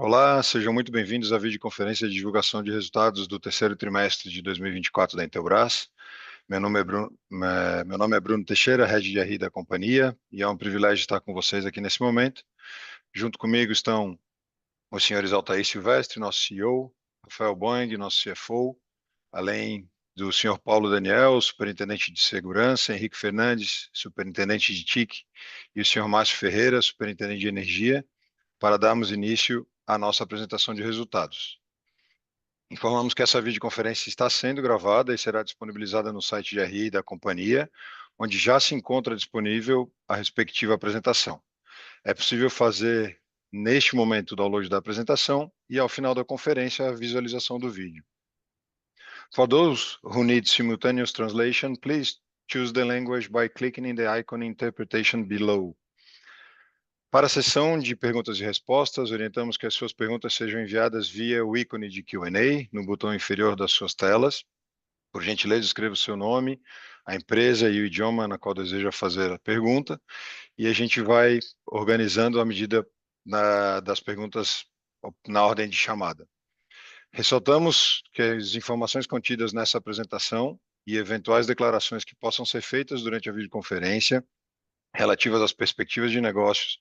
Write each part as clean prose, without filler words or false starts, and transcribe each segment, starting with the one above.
Olá, sejam muito bem-vindos à videoconferência de divulgação de resultados do terceiro trimestre de 2024 da Intelbras. Meu nome é Bruno Teixeira, Head de RI da companhia, e é um privilégio estar com vocês aqui nesse momento. Junto comigo estão os senhores Altair Silvestre, nosso CEO, Rafael Boing, nosso CFO, além do senhor Paulo Daniel, superintendente de segurança, Henrique Fernandes, superintendente de TIC, e o senhor Márcio Ferreira, superintendente de energia, para darmos início à nossa apresentação de resultados. Informamos que essa videoconferência está sendo gravada e será disponibilizada no site de RI da companhia, onde já se encontra disponível a respectiva apresentação. É possível fazer, neste momento, o download da apresentação e, ao final da conferência, a visualização do vídeo. For those who need simultaneous translation, please choose the language by clicking in the icon Interpretation below. Para a sessão de perguntas e respostas, orientamos que as suas perguntas sejam enviadas via o ícone de Q&A no botão inferior das suas telas. Por gentileza, escreva o seu nome, a empresa e o idioma na qual deseja fazer a pergunta, e a gente vai organizando à medida das perguntas na ordem de chamada. Ressaltamos que as informações contidas nessa apresentação e eventuais declarações que possam ser feitas durante a videoconferência relativas às perspectivas de negócios,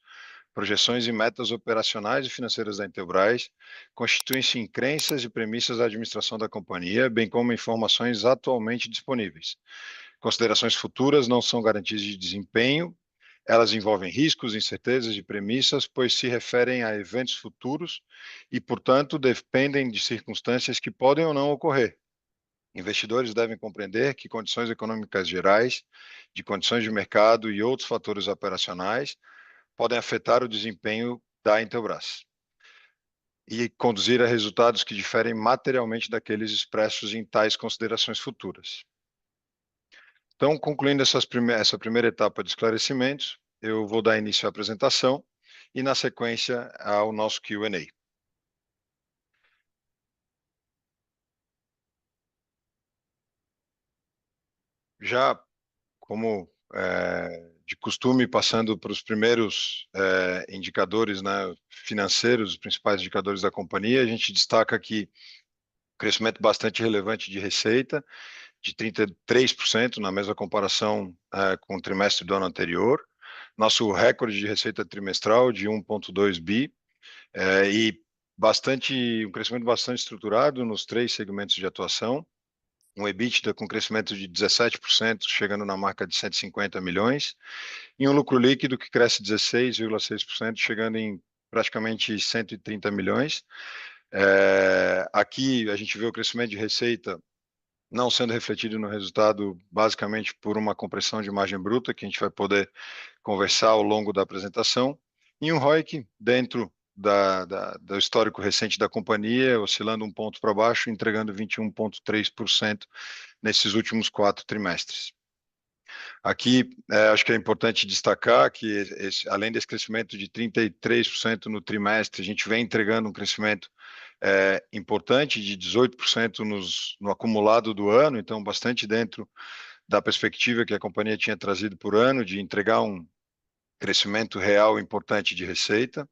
projeções e metas operacionais e financeiras da Intelbras constituem-se em crenças e premissas da administração da companhia, bem como informações atualmente disponíveis. Considerações futuras não são garantias de desempenho, elas envolvem riscos, incertezas e premissas, pois se referem a eventos futuros e, portanto, dependem de circunstâncias que podem ou não ocorrer. Investidores devem compreender que condições econômicas gerais, de condições de mercado e outros fatores operacionais podem afetar o desempenho da Intelbras e conduzir a resultados que diferem materialmente daqueles expressos em tais considerações futuras. Então, concluindo essa primeira etapa de esclarecimentos, eu vou dar início à apresentação e, na sequência, ao nosso Q&A. Já como de costume, passando para os primeiros indicadores, né, financeiros, os principais indicadores da companhia, a gente destaca aqui crescimento bastante relevante de receita, de 33% na mesma comparação com o trimestre do ano anterior. Nosso recorde de receita trimestral de 1,2 bi e um crescimento bastante estruturado nos três segmentos de atuação. Um EBITDA com crescimento de 17%, chegando na marca de 150 milhões, e um lucro líquido que cresce 16,6%, chegando em praticamente 130 milhões. Aqui a gente vê o crescimento de receita não sendo refletido no resultado, basicamente por uma compressão de margem bruta, que a gente vai poder conversar ao longo da apresentação, e um ROIC dentro do histórico recente da companhia, oscilando um ponto para baixo, entregando 21,3% nesses últimos 4 trimestres. Aqui, acho que é importante destacar que, além desse crescimento de 33% no trimestre, a gente vem entregando um crescimento importante de 18% no acumulado do ano, então bastante dentro da perspectiva que a companhia tinha trazido por ano, de entregar um crescimento real importante de receita.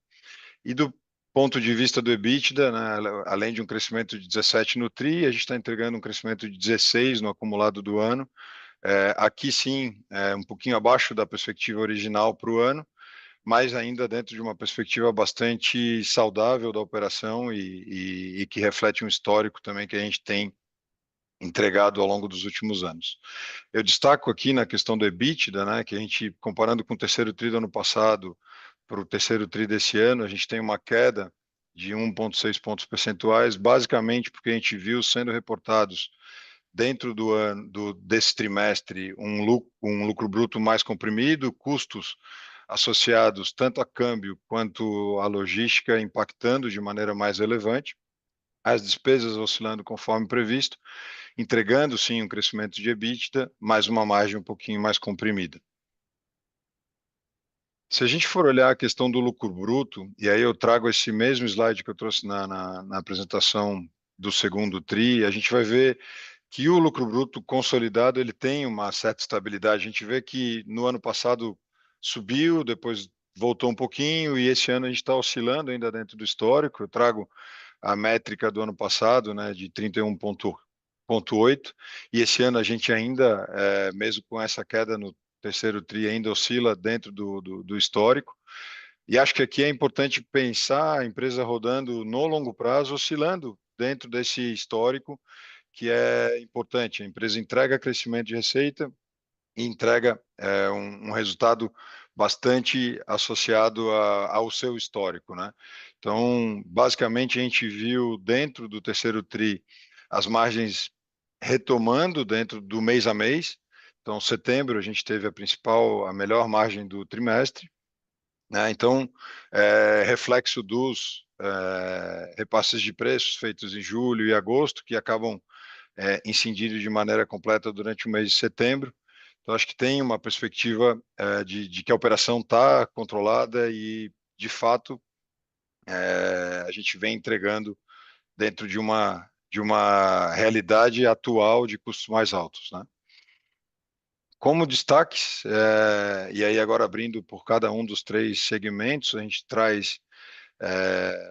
E do ponto de vista do EBITDA, né, além de um crescimento de 17% no TRI, a gente está entregando um crescimento de 16% no acumulado do ano. Aqui sim, um pouquinho abaixo da perspectiva original para o ano, mas ainda dentro de uma perspectiva bastante saudável da operação e que reflete um histórico também que a gente tem entregado ao longo dos últimos anos. Eu destaco aqui na questão do EBITDA, né, que a gente, comparando com o terceiro TRI do ano passado para o terceiro TRI desse ano, a gente tem uma queda de 1,6 pontos percentuais, basicamente porque a gente viu sendo reportados dentro desse trimestre um lucro bruto mais comprimido, custos associados tanto a câmbio quanto à logística impactando de maneira mais relevante, as despesas oscilando conforme previsto, entregando sim um crescimento de EBITDA, mas uma margem um pouquinho mais comprimida. Se a gente for olhar a questão do lucro bruto, e aí eu trago esse mesmo slide que eu trouxe na apresentação do segundo TRI, a gente vai ver que o lucro bruto consolidado ele tem uma certa estabilidade. A gente vê que no ano passado subiu, depois voltou um pouquinho e esse ano a gente está oscilando ainda dentro do histórico. Eu trago a métrica do ano passado, né, de 31,8, e esse ano a gente ainda, mesmo com essa queda no terceiro tri, ainda oscila dentro do histórico. E acho que aqui é importante pensar a empresa rodando no longo prazo, oscilando dentro desse histórico, que é importante. A empresa entrega crescimento de receita e entrega um resultado bastante associado ao seu histórico, né? Então, basicamente, a gente viu dentro do terceiro tri as margens retomando dentro do mês a mês. Então, setembro a gente teve a melhor margem do trimestre, né? Então, reflexo dos repasses de preços feitos em julho e agosto, que acabam incidindo de maneira completa durante o mês de setembro. Então, acho que tem uma perspectiva de que a operação está controlada e, de fato, a gente vem entregando dentro de uma realidade atual de custos mais altos, né? Como destaques, e aí agora abrindo por cada um dos três segmentos, a gente traz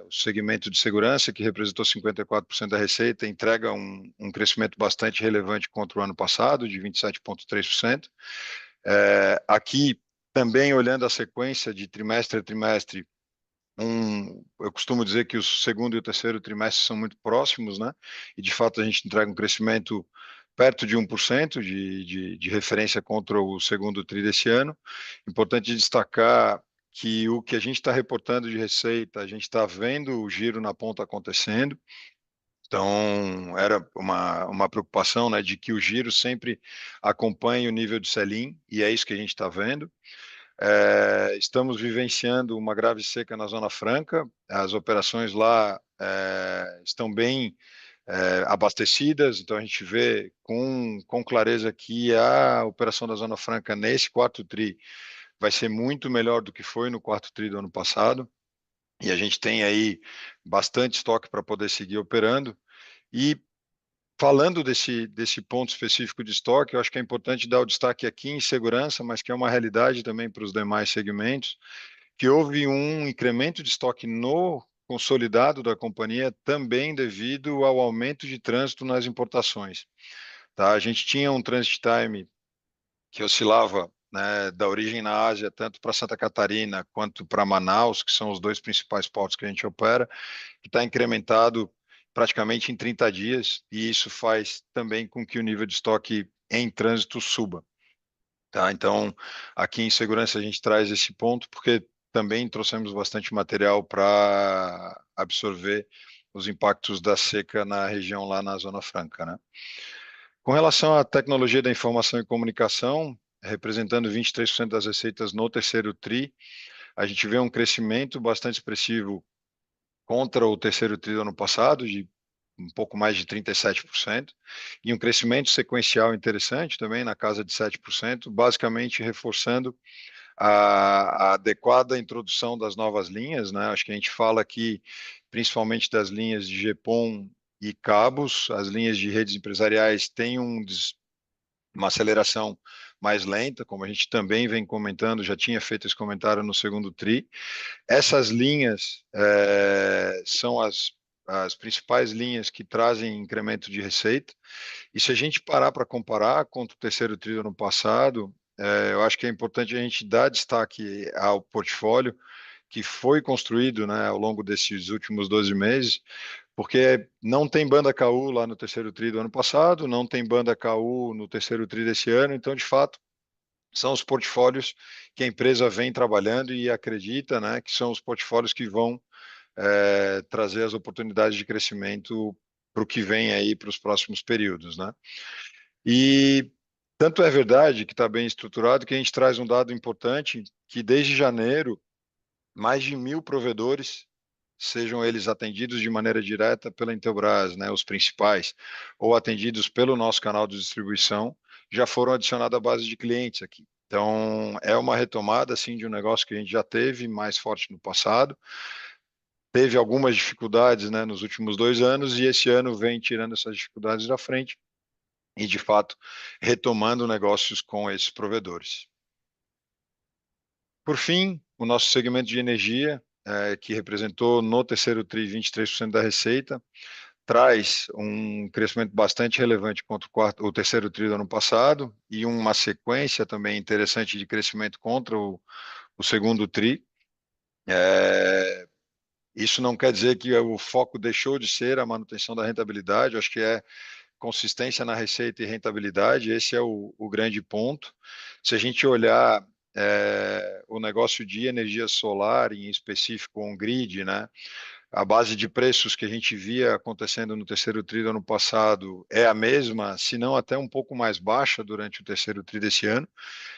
o segmento de segurança, que representou 54% da receita, entrega um crescimento bastante relevante contra o ano passado, de 27,3%. Aqui, também olhando a sequência de trimestre a trimestre, eu costumo dizer que o segundo e o terceiro trimestre são muito próximos, né? E, de fato, a gente entrega um crescimento perto de 1% de referência contra o segundo tri desse ano. Importante destacar que o que a gente está reportando de receita, a gente está vendo o giro na ponta acontecendo. Então, era uma preocupação, né, de que o giro sempre acompanhe o nível de sell-in, e é isso que a gente está vendo. Estamos vivenciando uma grave seca na Zona Franca, as operações lá estão bem abastecidas, então a gente vê com clareza que a operação da Zona Franca nesse quarto tri vai ser muito melhor do que foi no quarto tri do ano passado, e a gente tem aí bastante estoque para poder seguir operando. E falando desse ponto específico de estoque, eu acho que é importante dar o destaque aqui em segurança, mas que é uma realidade também para os demais segmentos, que houve um incremento de estoque no consolidado da companhia também devido ao aumento de trânsito nas importações. Tá? A gente tinha um transit time que oscilava, né, da origem na Ásia, tanto para Santa Catarina quanto para Manaus, que são os dois principais portos que a gente opera, que está incrementado praticamente em 30 dias, e isso faz também com que o nível de estoque em trânsito suba. Tá? Então, aqui em segurança a gente traz esse ponto, porque também trouxemos bastante material para absorver os impactos da seca na região lá na Zona Franca, né? Com relação à tecnologia da informação e comunicação, representando 23% das receitas no terceiro tri, a gente vê um crescimento bastante expressivo contra o terceiro tri do ano passado, de um pouco mais de 37%, e um crescimento sequencial interessante também, na casa de 7%, basicamente reforçando a adequada introdução das novas linhas, né? Acho que a gente fala aqui principalmente das linhas de GPON e cabos, as linhas de redes empresariais têm uma aceleração mais lenta, como a gente também vem comentando, já tinha feito esse comentário no segundo tri. Essas linhas são as principais linhas que trazem incremento de receita. E se a gente parar para comparar contra o terceiro tri do ano passado, eu acho que é importante a gente dar destaque ao portfólio que foi construído, né, ao longo desses últimos 12 meses, porque não tem banda KU lá no terceiro tri do ano passado, não tem banda KU no terceiro tri desse ano, então, de fato, são os portfólios que a empresa vem trabalhando e acredita, né, que são os portfólios que vão trazer as oportunidades de crescimento para o que vem aí para os próximos períodos, né? E tanto é verdade que está bem estruturado que a gente traz um dado importante, que desde janeiro, mais de 1.000 provedores, sejam eles atendidos de maneira direta pela Intelbras, né, os principais, ou atendidos pelo nosso canal de distribuição, já foram adicionados à base de clientes aqui. Então, é uma retomada, assim, de um negócio que a gente já teve mais forte no passado, teve algumas dificuldades, né, nos últimos 2 anos, e esse ano vem tirando essas dificuldades da frente e, de fato, retomando negócios com esses provedores. Por fim, o nosso segmento de energia, que representou no terceiro TRI 23% da receita, traz um crescimento bastante relevante contra o terceiro TRI do ano passado e uma sequência também interessante de crescimento contra o segundo TRI. Isso não quer dizer que o foco deixou de ser a manutenção da rentabilidade, eu acho que é consistência na receita e rentabilidade, esse é o grande ponto. Se a gente olhar o negócio de energia solar, em específico on-grid, né, a base de preços que a gente via acontecendo no terceiro tri do ano passado é a mesma, se não até um pouco mais baixa durante o terceiro tri desse ano.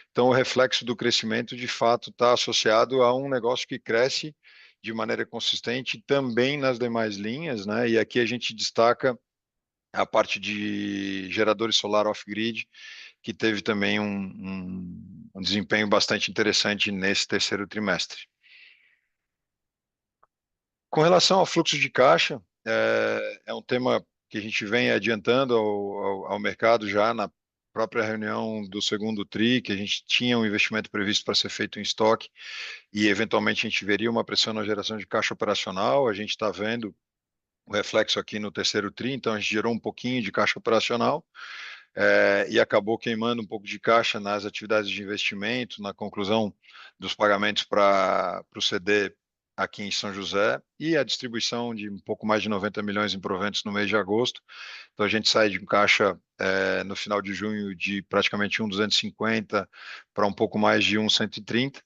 Então, o reflexo do crescimento, de fato, está associado a um negócio que cresce de maneira consistente também nas demais linhas, né? E aqui a gente destaca a parte de geradores solar off-grid, que teve também um desempenho bastante interessante nesse terceiro trimestre. Com relação ao fluxo de caixa, é um tema que a gente vem adiantando ao mercado já na própria reunião do segundo TRI, que a gente tinha um investimento previsto para ser feito em estoque e, eventualmente, a gente veria uma pressão na geração de caixa operacional. A gente está vendo o reflexo aqui no terceiro TRI, então a gente gerou um pouquinho de caixa operacional e acabou queimando um pouco de caixa nas atividades de investimento, na conclusão dos pagamentos para o CD aqui em São José e a distribuição de um pouco mais de 90 milhões em proventos no mês de agosto. Então a gente sai de caixa no final de junho de praticamente 1,250 para um pouco mais de 1,130,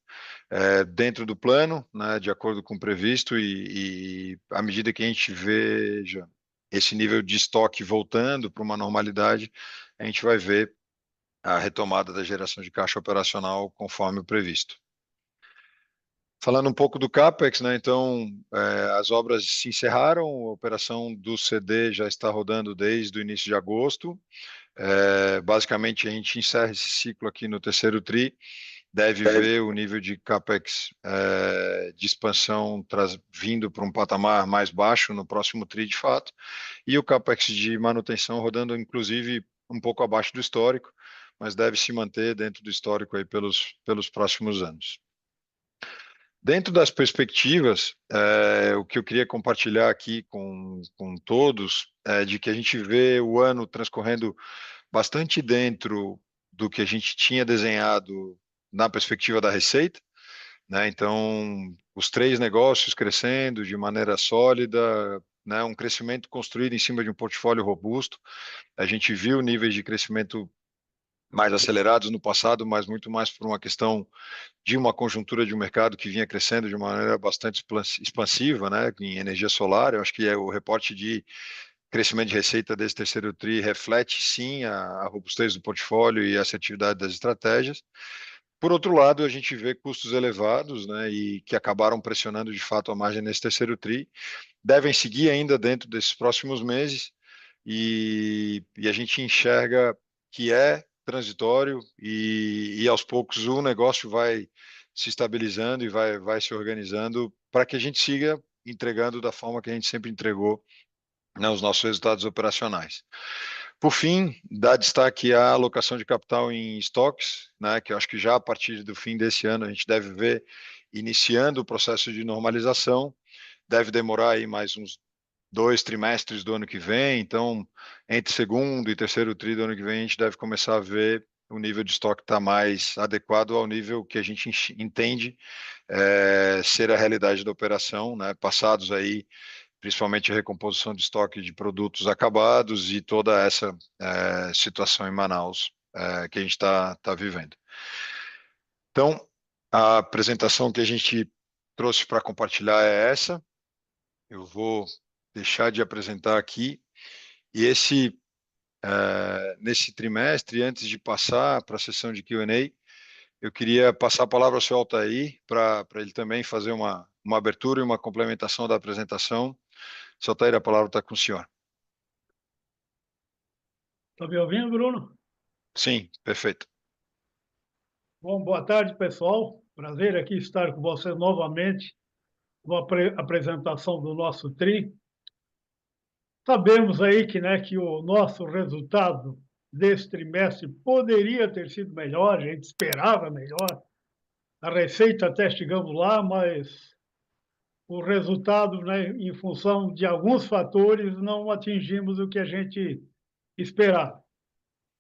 dentro do plano, né, de acordo com o previsto, e à medida que a gente veja esse nível de estoque voltando para uma normalidade, a gente vai ver a retomada da geração de caixa operacional conforme o previsto. Falando um pouco do CAPEX, né, então, as obras se encerraram, a operação do CD já está rodando desde o início de agosto. Basicamente, a gente encerra esse ciclo aqui no terceiro TRI, deve ver o nível de CAPEX de expansão vindo para um patamar mais baixo no próximo TRI, de fato, e o CAPEX de manutenção rodando, inclusive, um pouco abaixo do histórico, mas deve se manter dentro do histórico aí pelos próximos anos. Dentro das perspectivas, o que eu queria compartilhar aqui com todos é de que a gente vê o ano transcorrendo bastante dentro do que a gente tinha desenhado na perspectiva da receita, né? Então, os três negócios crescendo de maneira sólida, né? Um crescimento construído em cima de um portfólio robusto. A gente viu níveis de crescimento mais acelerados no passado, mas muito mais por uma questão de uma conjuntura de um mercado que vinha crescendo de uma maneira bastante expansiva, né, em energia solar. Eu acho que o reporte de crescimento de receita desse terceiro TRI reflete, sim, a robustez do portfólio e a assertividade das estratégias. Por outro lado, a gente vê custos elevados, né, e que acabaram pressionando de fato a margem nesse terceiro TRI, devem seguir ainda dentro desses próximos meses, e a gente enxerga que é transitório e aos poucos o negócio vai se estabilizando e vai se organizando para que a gente siga entregando da forma que a gente sempre entregou, né, os nossos resultados operacionais. Por fim, dá destaque à alocação de capital em estoques, né, que eu acho que já a partir do fim desse ano a gente deve ver iniciando o processo de normalização, deve demorar aí mais uns 2 trimestres do ano que vem, então entre segundo e terceiro tri do ano que vem a gente deve começar a ver o nível de estoque estar mais adequado ao nível que a gente entende ser a realidade da operação, né? Passados aí principalmente a recomposição de estoque de produtos acabados e toda essa situação em Manaus que a gente está vivendo. Então, a apresentação que a gente trouxe para compartilhar é essa. Eu vou deixar de apresentar aqui. E nesse trimestre, antes de passar para a sessão de Q&A, eu queria passar a palavra ao senhor Altair para ele também fazer uma abertura e uma complementação da apresentação. Senhor Altair, a palavra está com o senhor. Está me ouvindo, Bruno? Sim, perfeito. Bom, boa tarde, pessoal. Prazer aqui estar com vocês novamente com a apresentação do nosso TRI. Sabemos aí que o nosso resultado desse trimestre poderia ter sido melhor, a gente esperava melhor, a receita até chegamos lá, mas o resultado, né, em função de alguns fatores, não atingimos o que a gente esperava.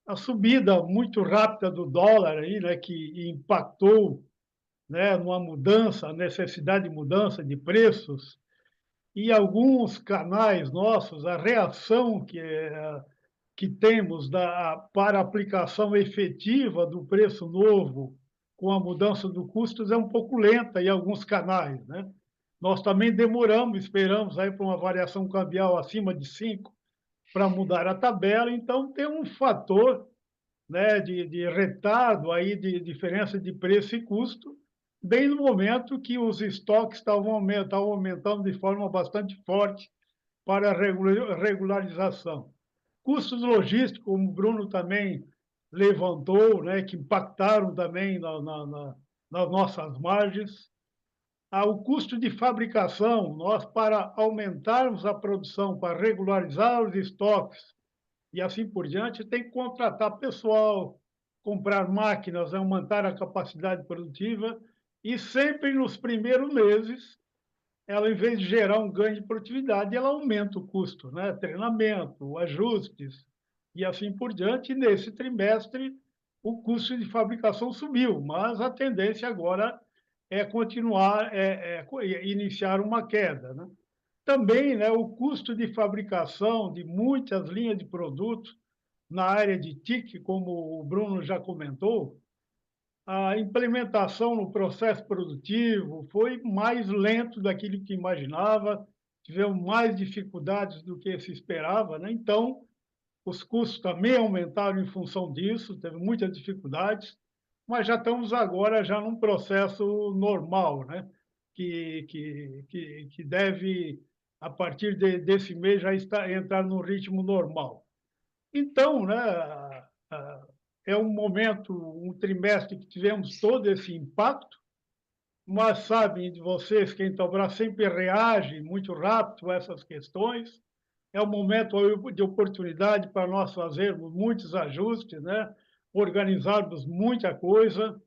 A subida muito rápida do dólar aí, né, que impactou, né, numa mudança, a necessidade de mudança de preços, e alguns canais nossos, a reação que temos para a aplicação efetiva do preço novo com a mudança do custos é um pouco lenta em alguns canais, né? Nós também demoramos, esperamos aí para uma variação cambial acima de 5 para mudar a tabela, então tem um fator, né, de retardo aí de diferença de preço e custo, bem no momento que os estoques estavam aumentando de forma bastante forte para a regularização. Custos logísticos, como o Bruno também levantou, né, que impactaram também nas nossas margens. O custo de fabricação, nós, para aumentarmos a produção, para regularizar os estoques e assim por diante, tem que contratar pessoal, comprar máquinas, aumentar a capacidade produtiva, e sempre nos primeiros meses ela, em vez de gerar um ganho de produtividade, ela aumenta o custo, né? Treinamento, ajustes e assim por diante. E nesse trimestre, o custo de fabricação subiu, mas a tendência agora é continuar, iniciar uma queda, né? Também, né, o custo de fabricação de muitas linhas de produtos na área de TIC, como o Bruno já comentou, a implementação no processo produtivo foi mais lento daquilo que imaginava, tivemos mais dificuldades do que se esperava, né? Então, os custos também aumentaram em função disso, teve muitas dificuldades, mas já estamos agora já num processo normal, né? Que deve, a partir desse mês, já entrar no ritmo normal. Então, né, é um momento, um trimestre que tivemos todo esse impacto, mas sabem de vocês que a Intelbras sempre reage muito rápido a essas questões. É um momento de oportunidade para nós fazermos muitos ajustes, né? Organizarmos muita coisa,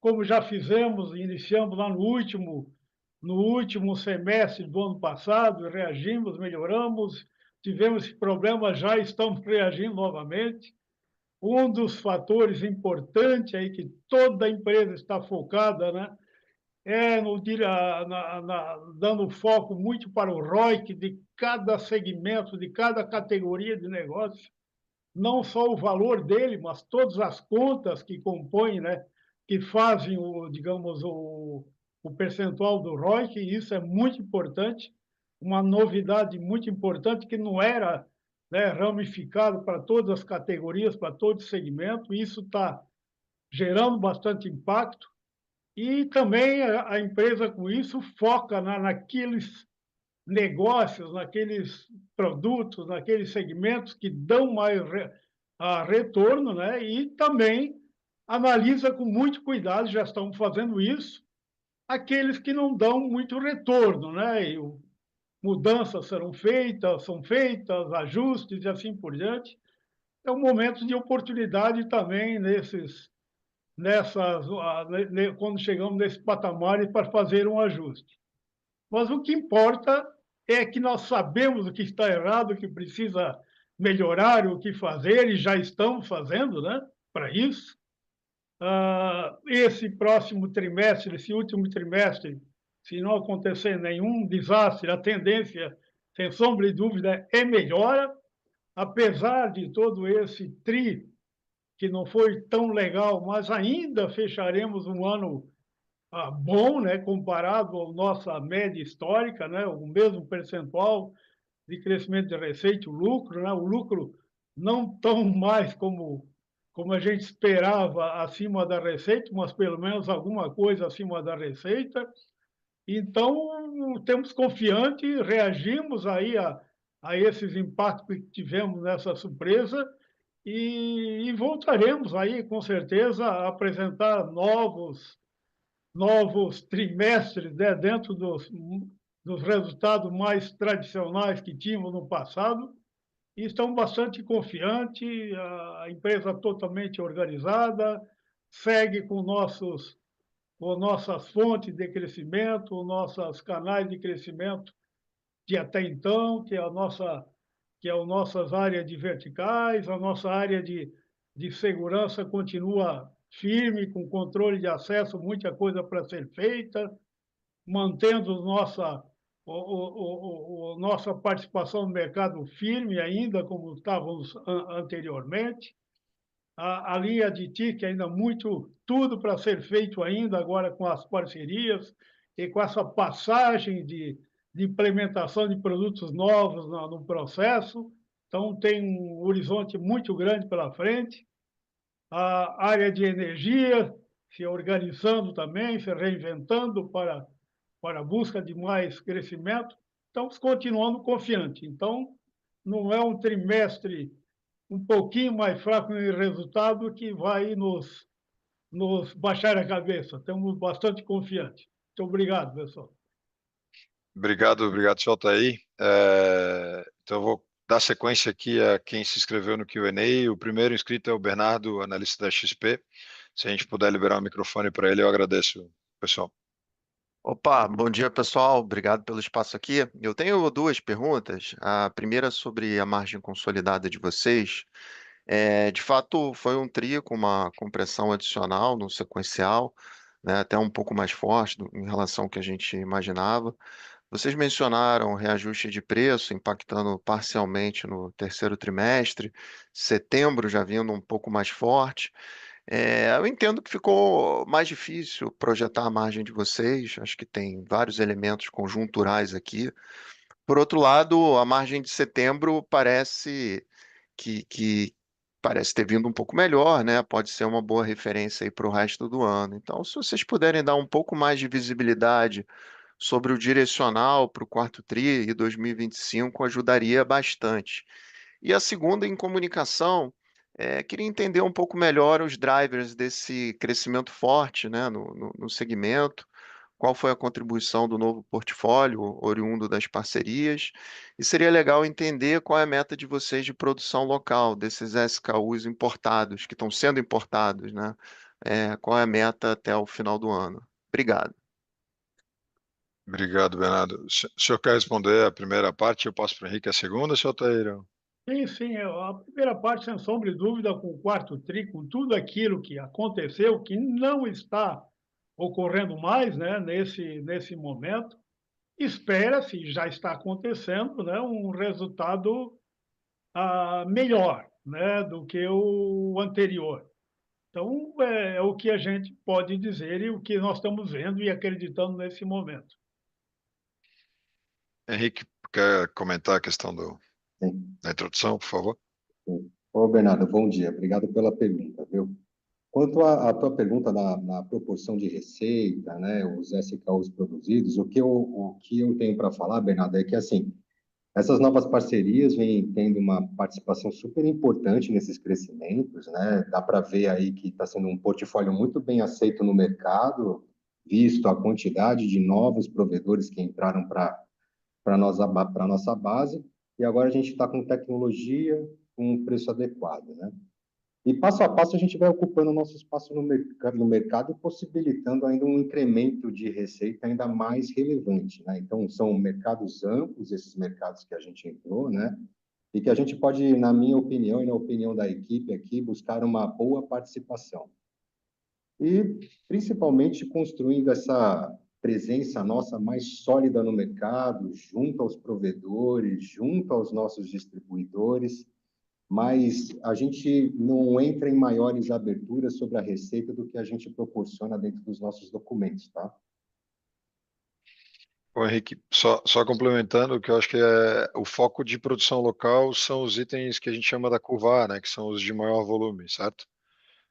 como já fizemos, iniciamos lá no último semestre do ano passado, reagimos, melhoramos, tivemos esse problema, já estamos reagindo novamente. Um dos fatores importantes aí que toda empresa está focada, né, é dando foco muito para o ROIC de cada segmento, de cada categoria de negócio, não só o valor dele, mas todas as contas que compõem, né, que fazem digamos, o percentual do ROIC, e isso é muito importante, uma novidade muito importante que não era, né, ramificado para todas as categorias, para todo segmento, e isso está gerando bastante impacto. E também a empresa, com isso, foca naqueles negócios, naqueles produtos, naqueles segmentos que dão mais retorno, né? E também analisa com muito cuidado, já estamos fazendo isso, aqueles que não dão muito retorno, né? E mudanças são feitas, ajustes e assim por diante. É um momento de oportunidade também quando chegamos nesse patamar para fazer um ajuste. Mas o que importa é que nós sabemos o que está errado, o que precisa melhorar, o que fazer, e já estamos fazendo, né, para isso. Esse próximo trimestre, esse último trimestre, se não acontecer nenhum desastre, a tendência, sem sombra de dúvida, é melhora, apesar de todo esse que não foi tão legal, mas ainda fecharemos um ano bom, né, comparado à nossa média histórica, né, o mesmo percentual de crescimento de receita, o lucro, né, o lucro não tão mais como a gente esperava acima da receita, mas pelo menos alguma coisa acima da receita. Então, temos confiante, reagimos aí a esses impactos que tivemos nessa surpresa e voltaremos aí, com certeza, a apresentar novos trimestres, né, dentro dos resultados mais tradicionais que tínhamos no passado, e estamos bastante confiantes, a empresa totalmente organizada, segue com nossos ou nossas fontes de crescimento, ou nossos canais de crescimento de até então, que é as nossas áreas de verticais, a nossa área de segurança continua firme, com controle de acesso, muita coisa para ser feita, mantendo nossa participação no mercado firme ainda, como estávamos anteriormente. A linha de TIC ainda muito, tudo para ser feito ainda agora com as parcerias e com essa passagem de implementação de produtos novos no processo. Então, tem um horizonte muito grande pela frente. A área de energia se organizando também, se reinventando para a busca de mais crescimento. Estamos continuando confiante. Então, não é um trimestre um pouquinho mais fraco em resultado que vai nos baixar a cabeça. Estamos bastante confiantes. Muito obrigado, pessoal. Obrigado, Altair. Então, eu vou dar sequência aqui a quem se inscreveu no Q&A. O primeiro inscrito é o Bernardo, analista da XP. Se a gente puder liberar o microfone para ele, eu agradeço, pessoal. Opa, bom dia pessoal, obrigado pelo espaço aqui. Eu tenho duas perguntas. A primeira sobre a margem consolidada de vocês. De fato, foi um TRI com uma compressão adicional no sequencial, né, até um pouco mais forte em relação ao que a gente imaginava. Vocês mencionaram reajuste de preço impactando parcialmente no terceiro trimestre, setembro já vindo um pouco mais forte. Eu entendo que ficou mais difícil projetar a margem de vocês, acho que tem vários elementos conjunturais aqui. Por outro lado, a margem de setembro que parece ter vindo um pouco melhor, né? Pode ser uma boa referência aí para o resto do ano. Então, se vocês puderem dar um pouco mais de visibilidade sobre o direcional para o quarto TRI e 2025, ajudaria bastante. E a segunda, em comunicação, queria entender um pouco melhor os drivers desse crescimento forte, né, no segmento, qual foi a contribuição do novo portfólio oriundo das parcerias, e seria legal entender qual é a meta de vocês de produção local, desses SKUs importados, que estão sendo importados, né? Qual é a meta até o final do ano? Obrigado. Obrigado, Bernardo. O senhor quer responder a primeira parte? Eu passo para o Henrique a segunda, senhor Altair? Sim, sim. A primeira parte, sem sombra de dúvida, com o quarto TRI, com tudo aquilo que aconteceu, que não está ocorrendo mais, né, nesse momento, espera-se, já está acontecendo, né, um resultado melhor, né, do que o anterior. Então, é o que a gente pode dizer e o que nós estamos vendo e acreditando nesse momento. Henrique, quer comentar a questão Sim, da introdução, por favor? sim. Ô, Bernardo, bom dia. Obrigado pela pergunta, viu? Quanto à tua pergunta na proporção de receita, né, os SKUs produzidos, o que eu tenho para falar, Bernardo, é que, assim, essas novas parcerias vêm tendo uma participação super importante nesses crescimentos, né? Dá para ver aí que está sendo um portfólio muito bem aceito no mercado, visto a quantidade de novos provedores que entraram para a nossa base, e agora a gente está com tecnologia com um preço adequado, né? E passo a passo a gente vai ocupando o nosso espaço no mercado e possibilitando ainda um incremento de receita ainda mais relevante, né? Então, são mercados amplos, esses mercados que a gente entrou, né? E que a gente pode, na minha opinião e na opinião da equipe aqui, buscar uma boa participação. E, principalmente, construindo essa presença nossa mais sólida no mercado, junto aos provedores, junto aos nossos distribuidores, mas a gente não entra em maiores aberturas sobre a receita do que a gente proporciona dentro dos nossos documentos, tá? Ô, Henrique, só complementando, o que eu acho que é o foco de produção local são os itens que a gente chama da curva A, né, que são os de maior volume, certo?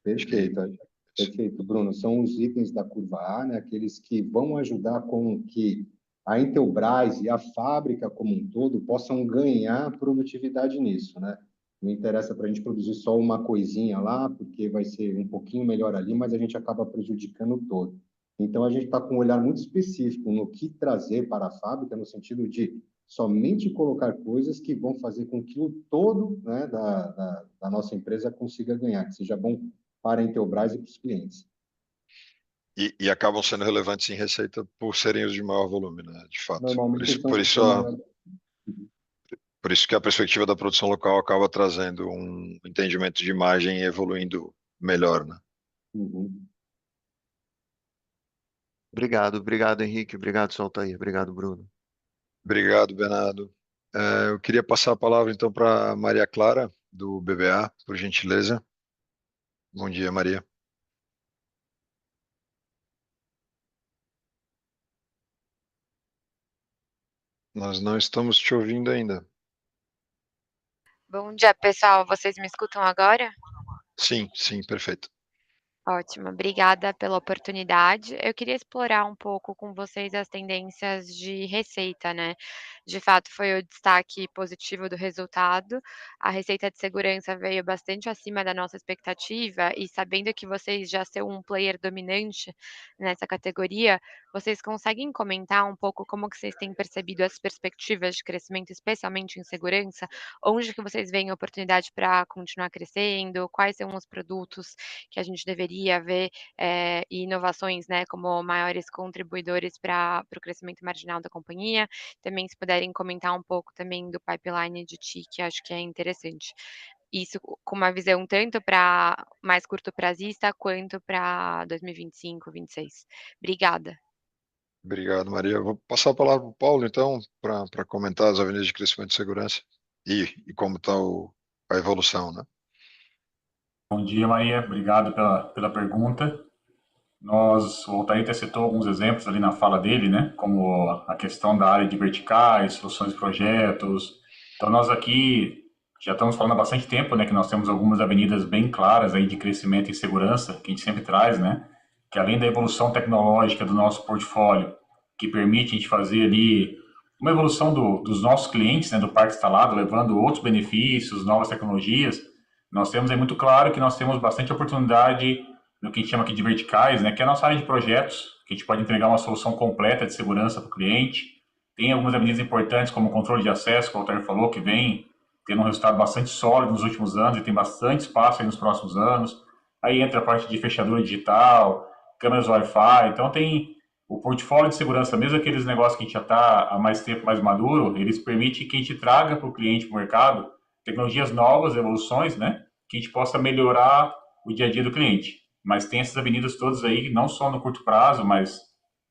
Acho que Perfeito, perfeito, Bruno. São os itens da curva A, né? Aqueles que vão ajudar com que a Intelbras e a fábrica como um todo possam ganhar produtividade nisso, né? Não interessa para a gente produzir só uma coisinha lá, porque vai ser um pouquinho melhor ali, mas a gente acaba prejudicando o todo. Então, a gente está com um olhar muito específico no que trazer para a fábrica, no sentido de somente colocar coisas que vão fazer com que o todo, né, da nossa empresa consiga ganhar, que seja bom para a Intelbras e para os clientes. E acabam sendo relevantes em receita por serem os de maior volume, né? De fato. Normalmente Por isso que a perspectiva da produção local acaba trazendo um entendimento de imagem e evoluindo melhor, né? Uhum. Obrigado, Henrique. Obrigado, Saltair. Obrigado, Bruno. Obrigado, Bernardo. Eu queria passar a palavra então para Maria Clara, do BBA, por gentileza. Bom dia, Maria. Nós não estamos te ouvindo ainda. Bom dia, pessoal. Vocês me escutam agora? Sim, perfeito. Ótimo, obrigada pela oportunidade. Eu queria explorar um pouco com vocês as tendências de receita, né? De fato, foi o destaque positivo do resultado. A receita de segurança veio bastante acima da nossa expectativa e sabendo que vocês já são um player dominante nessa categoria, vocês conseguem comentar um pouco como que vocês têm percebido as perspectivas de crescimento, especialmente em segurança? Onde que vocês veem oportunidade para continuar crescendo? Quais são os produtos que a gente deveria ver, e inovações, né, como maiores contribuidores para o crescimento marginal da companhia. Também se puderem comentar um pouco também do pipeline de TIC, acho que é interessante. Isso com uma visão tanto para mais curto prazista, quanto para 2025, 26. Obrigada. Obrigado, Maria. Eu vou passar a palavra para o Paulo, então, para comentar as avenidas de crescimento de segurança e como está a evolução, né? Bom dia, Maria. Obrigado pela pergunta. O Altair até citou alguns exemplos ali na fala dele, né? Como a questão da área de verticais, soluções de projetos. Então, nós aqui já estamos falando há bastante tempo, né? Que nós temos algumas avenidas bem claras aí de crescimento e segurança, que a gente sempre traz, né? Que além da evolução tecnológica do nosso portfólio, que permite a gente fazer ali uma evolução dos nossos clientes, né? Do parque instalado, levando outros benefícios, novas tecnologias, nós temos aí muito claro que nós temos bastante oportunidade no que a gente chama aqui de verticais, né, que é a nossa área de projetos, que a gente pode entregar uma solução completa de segurança para o cliente. Tem algumas avenidas importantes, como o controle de acesso, que o Walter falou, que vem tendo um resultado bastante sólido nos últimos anos e tem bastante espaço aí nos próximos anos. Aí entra a parte de fechadura digital, câmeras Wi-Fi. Então tem o portfólio de segurança, mesmo aqueles negócios que a gente já está há mais tempo mais maduro, eles permitem que a gente traga para o cliente, para o mercado, tecnologias novas, evoluções, né, que a gente possa melhorar o dia a dia do cliente. Mas tem essas avenidas todas aí, não só no curto prazo, mas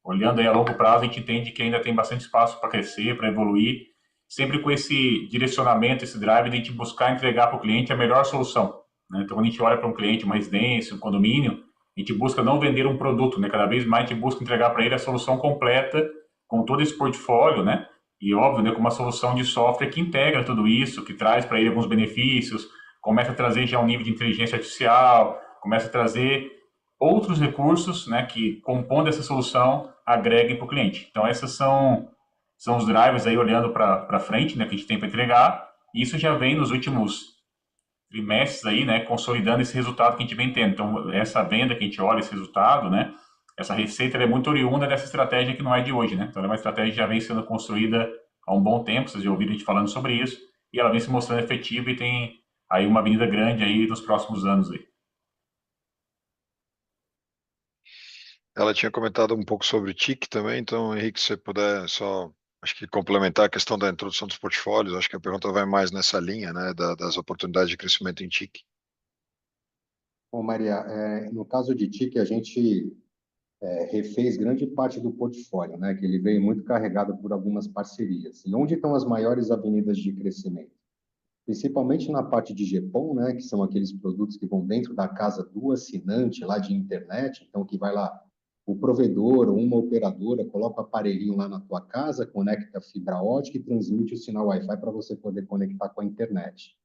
olhando aí a longo prazo, a gente entende que ainda tem bastante espaço para crescer, para evoluir, sempre com esse direcionamento, esse drive de a gente buscar entregar para o cliente a melhor solução, né? Então, quando a gente olha para um cliente, uma residência, um condomínio, a gente busca não vender um produto, né? Cada vez mais a gente busca entregar para ele a solução completa, com todo esse portfólio, né? E óbvio, né, com uma solução de software que integra tudo isso, que traz para ele alguns benefícios, começa a trazer já um nível de inteligência artificial, começa a trazer outros recursos, né, que compondo essa solução agreguem para o cliente. Então esses são os drivers aí olhando para frente, né, que a gente tem para entregar. E isso já vem nos últimos trimestres aí, né, consolidando esse resultado que a gente vem tendo. Então essa venda que a gente olha, esse resultado, né, essa receita é muito oriunda dessa estratégia que não é de hoje, né? Então ela é uma estratégia que já vem sendo construída há um bom tempo, vocês já ouviram a gente falando sobre isso, e ela vem se mostrando efetiva e tem aí uma avenida grande aí nos próximos anos aí. Ela tinha comentado um pouco sobre o TIC também, então, Henrique, se você puder só, acho que complementar a questão da introdução dos portfólios, acho que a pergunta vai mais nessa linha, né, das oportunidades de crescimento em TIC. Bom, Maria, no caso de TIC, a gente refez grande parte do portfólio, né, que ele veio muito carregado por algumas parcerias. E onde estão as maiores avenidas de crescimento? Principalmente na parte de GPON, né, que são aqueles produtos que vão dentro da casa do assinante lá de internet, então que vai lá o provedor ou uma operadora coloca o aparelhinho lá na tua casa, conecta a fibra ótica e transmite o sinal Wi-Fi para você poder conectar com a internet.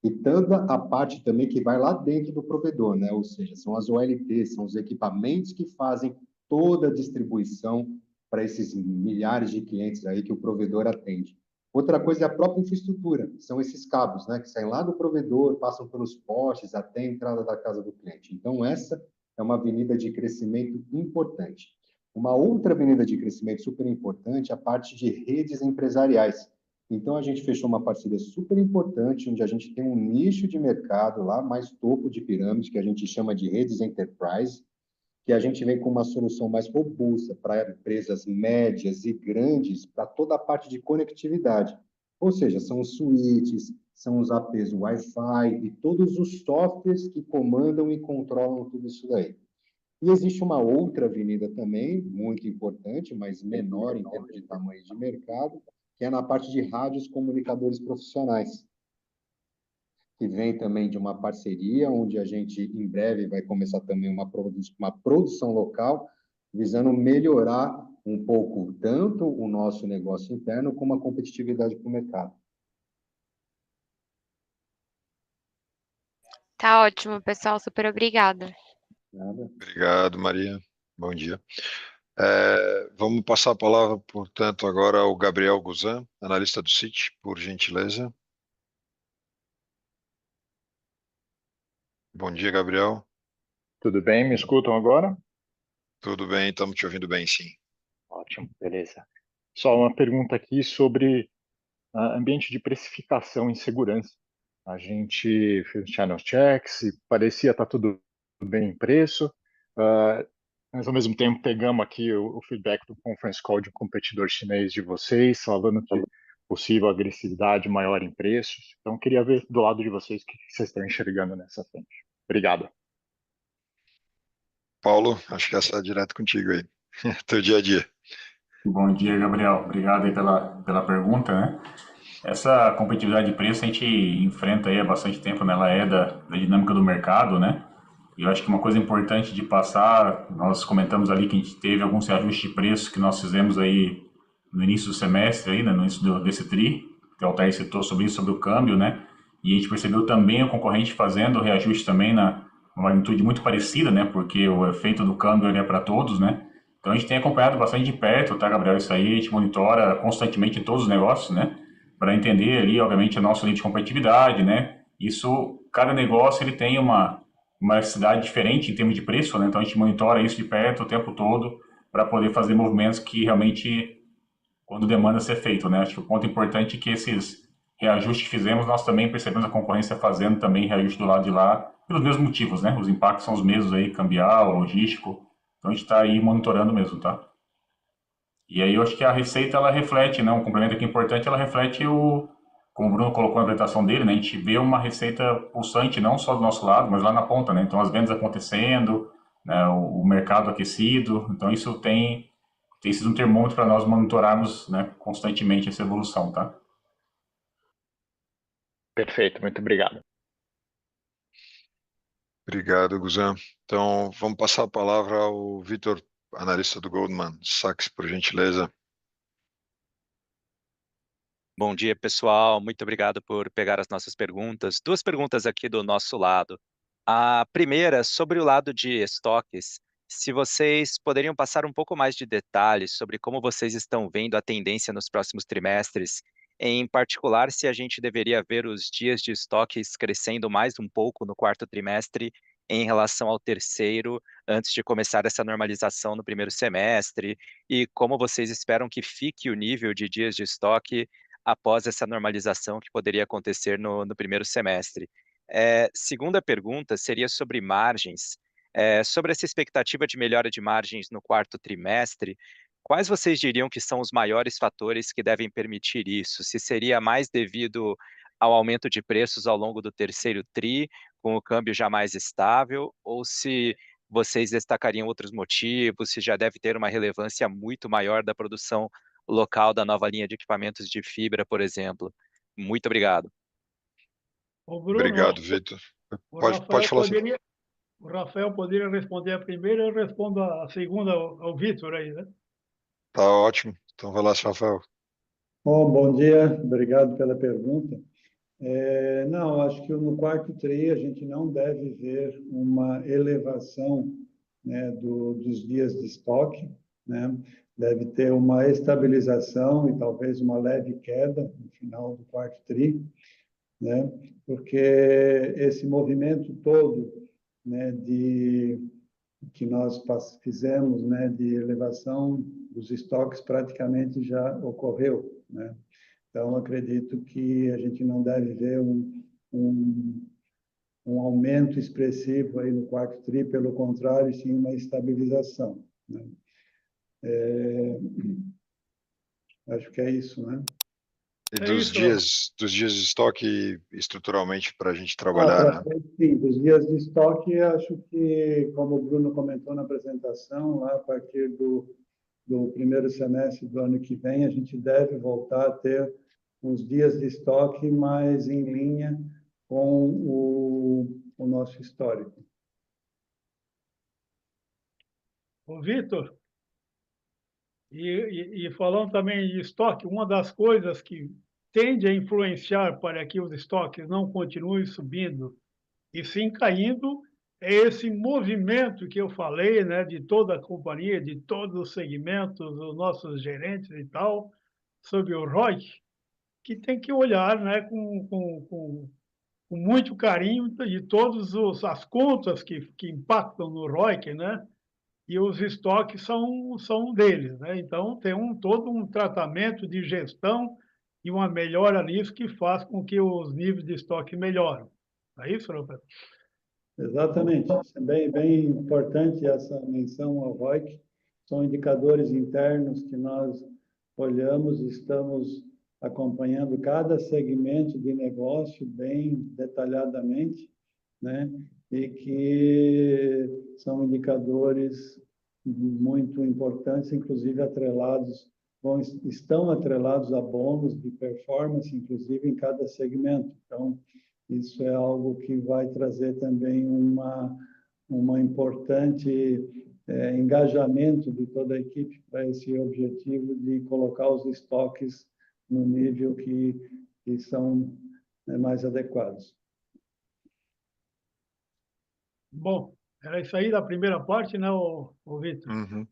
E toda a parte também que vai lá dentro do provedor, né? Ou seja, são as OLTs, são os equipamentos que fazem toda a distribuição para esses milhares de clientes aí que o provedor atende. Outra coisa é a própria infraestrutura, são esses cabos, né, que saem lá do provedor, passam pelos postes até a entrada da casa do cliente. Então, essa é uma avenida de crescimento importante. Uma outra avenida de crescimento super importante é a parte de redes empresariais. Então, a gente fechou uma parceria super importante, onde a gente tem um nicho de mercado lá, mais topo de pirâmide, que a gente chama de redes enterprise, que a gente vem com uma solução mais robusta para empresas médias e grandes, para toda a parte de conectividade. Ou seja, são os switches, são os APs Wi-Fi e todos os softwares que comandam e controlam tudo isso daí. E existe uma outra avenida também, muito importante, mas menor em termos de tamanho de mercado, que é na parte de rádios comunicadores profissionais, que vem também de uma parceria, onde a gente, em breve, vai começar também uma produção local, visando melhorar um pouco tanto o nosso negócio interno, como a competitividade para o mercado. Tá ótimo, pessoal. Super obrigada. Nada. Obrigado, Maria. Bom dia. Vamos passar a palavra, portanto, agora ao Gabriel Guzan, analista do Citi, por gentileza. Bom dia, Gabriel. Tudo bem? Me escutam agora? Tudo bem, estamos te ouvindo bem, sim. Ótimo, beleza. Só uma pergunta aqui sobre ambiente de precificação em segurança. A gente fez channel checks e parecia estar tudo bem em preço, mas ao mesmo tempo pegamos aqui o feedback do conference call de um competidor chinês de vocês, falando de possível agressividade maior em preços. Então, queria ver do lado de vocês o que vocês estão enxergando nessa frente. Obrigado. Paulo, acho que essa é direto contigo aí. Teu dia a dia. Bom dia, Gabriel. Obrigado aí pela pergunta, né? Essa competitividade de preço a gente enfrenta aí há bastante tempo, né? Ela é da dinâmica do mercado, né? E eu acho que uma coisa importante de passar, nós comentamos ali que a gente teve alguns reajustes de preço que nós fizemos aí no início do semestre, aí, né? No início desse TRI, que o Altair citou sobre isso, sobre o câmbio, né? E a gente percebeu também o concorrente fazendo o reajuste também na magnitude muito parecida, né? Porque o efeito do câmbio ele é para todos, né? Então a gente tem acompanhado bastante de perto, tá, Gabriel? Isso aí a gente monitora constantemente em todos os negócios, né? Para entender ali, obviamente, a nossa linha de competitividade, né? Isso, cada negócio ele tem uma elasticidade diferente em termos de preço, né? Então a gente monitora isso de perto o tempo todo para poder fazer movimentos que realmente, quando demanda ser feito, né? Acho que o ponto importante é que esses reajustes que fizemos, nós também percebemos a concorrência fazendo também reajuste do lado de lá, pelos mesmos motivos, né? Os impactos são os mesmos aí, cambial, logístico. Então a gente está aí monitorando mesmo, tá? E aí eu acho que a receita, ela reflete, né? Um complemento aqui importante, ela reflete como o Bruno colocou na apresentação dele, né? A gente vê uma receita pulsante, não só do nosso lado, mas lá na ponta, né? Então as vendas acontecendo, né? O mercado aquecido. Então isso tem sido um termômetro para nós monitorarmos, né, constantemente essa evolução, tá? Perfeito, muito obrigado. Obrigado, Guzan. Então, vamos passar a palavra ao Vitor, analista do Goldman Sachs, por gentileza. Bom dia, pessoal. Muito obrigado por pegar as nossas perguntas. Duas perguntas aqui do nosso lado. A primeira, sobre o lado de estoques, se vocês poderiam passar um pouco mais de detalhes sobre como vocês estão vendo a tendência nos próximos trimestres, em particular, se a gente deveria ver os dias de estoques crescendo mais um pouco no quarto trimestre em relação ao terceiro, antes de começar essa normalização no primeiro semestre, e como vocês esperam que fique o nível de dias de estoque após essa normalização que poderia acontecer no primeiro semestre. Segunda pergunta seria sobre margens. Sobre essa expectativa de melhora de margens no quarto trimestre, quais vocês diriam que são os maiores fatores que devem permitir isso? Se seria mais devido ao aumento de preços ao longo do terceiro TRI, com o câmbio já mais estável, ou se vocês destacariam outros motivos, se já deve ter uma relevância muito maior da produção local da nova linha de equipamentos de fibra, por exemplo. Muito obrigado. Ô, Bruno, Obrigado, Vitor. Pode falar assim. O Rafael poderia responder a primeira, eu respondo a segunda ao Vitor aí, né? Tá ótimo. Então vai lá, Rafael. Bom dia, obrigado pela pergunta. Não, acho que no quarto TRI a gente não deve ver uma elevação, né, dos dias de estoque, né? Deve ter uma estabilização e talvez uma leve queda no final do quarto TRI, né? Porque esse movimento todo, né, que nós fizemos, né, de elevação dos estoques praticamente já ocorreu, né? Então, acredito que a gente não deve ver um aumento expressivo aí no quarto tri, pelo contrário, sim, uma estabilização, né? Acho que é isso, né? E É isso. dos dias de estoque estruturalmente para a gente trabalhar, né? Sim, dos dias de estoque, acho que, como o Bruno comentou na apresentação, lá a partir do primeiro semestre do ano que vem, a gente deve voltar a ter uns dias de estoque mais em linha com o nosso histórico. Ô, Vitor, e falando também de estoque, uma das coisas que tende a influenciar para que os estoques não continuem subindo e sim caindo é esse movimento que eu falei, né, de toda a companhia, de todos os segmentos, os nossos gerentes e tal, sobre o ROIC, que tem que olhar, né, com muito carinho de todas as contas que impactam no ROIC, né? E os estoques são um deles, né? Então, tem todo um tratamento de gestão e uma melhora nisso que faz com que os níveis de estoque melhorem. É isso, Roberto? Exatamente. Isso é bem importante essa menção ao ROIC. São indicadores internos que nós olhamos e estamos acompanhando cada segmento de negócio bem detalhadamente, né? E que são indicadores muito importantes, inclusive estão atrelados a bônus de performance, inclusive em cada segmento. Então, isso é algo que vai trazer também uma importante engajamento de toda a equipe para esse objetivo de colocar os estoques no nível que são mais adequados. Bom, era isso aí da primeira parte, né, Vitor? Uhum.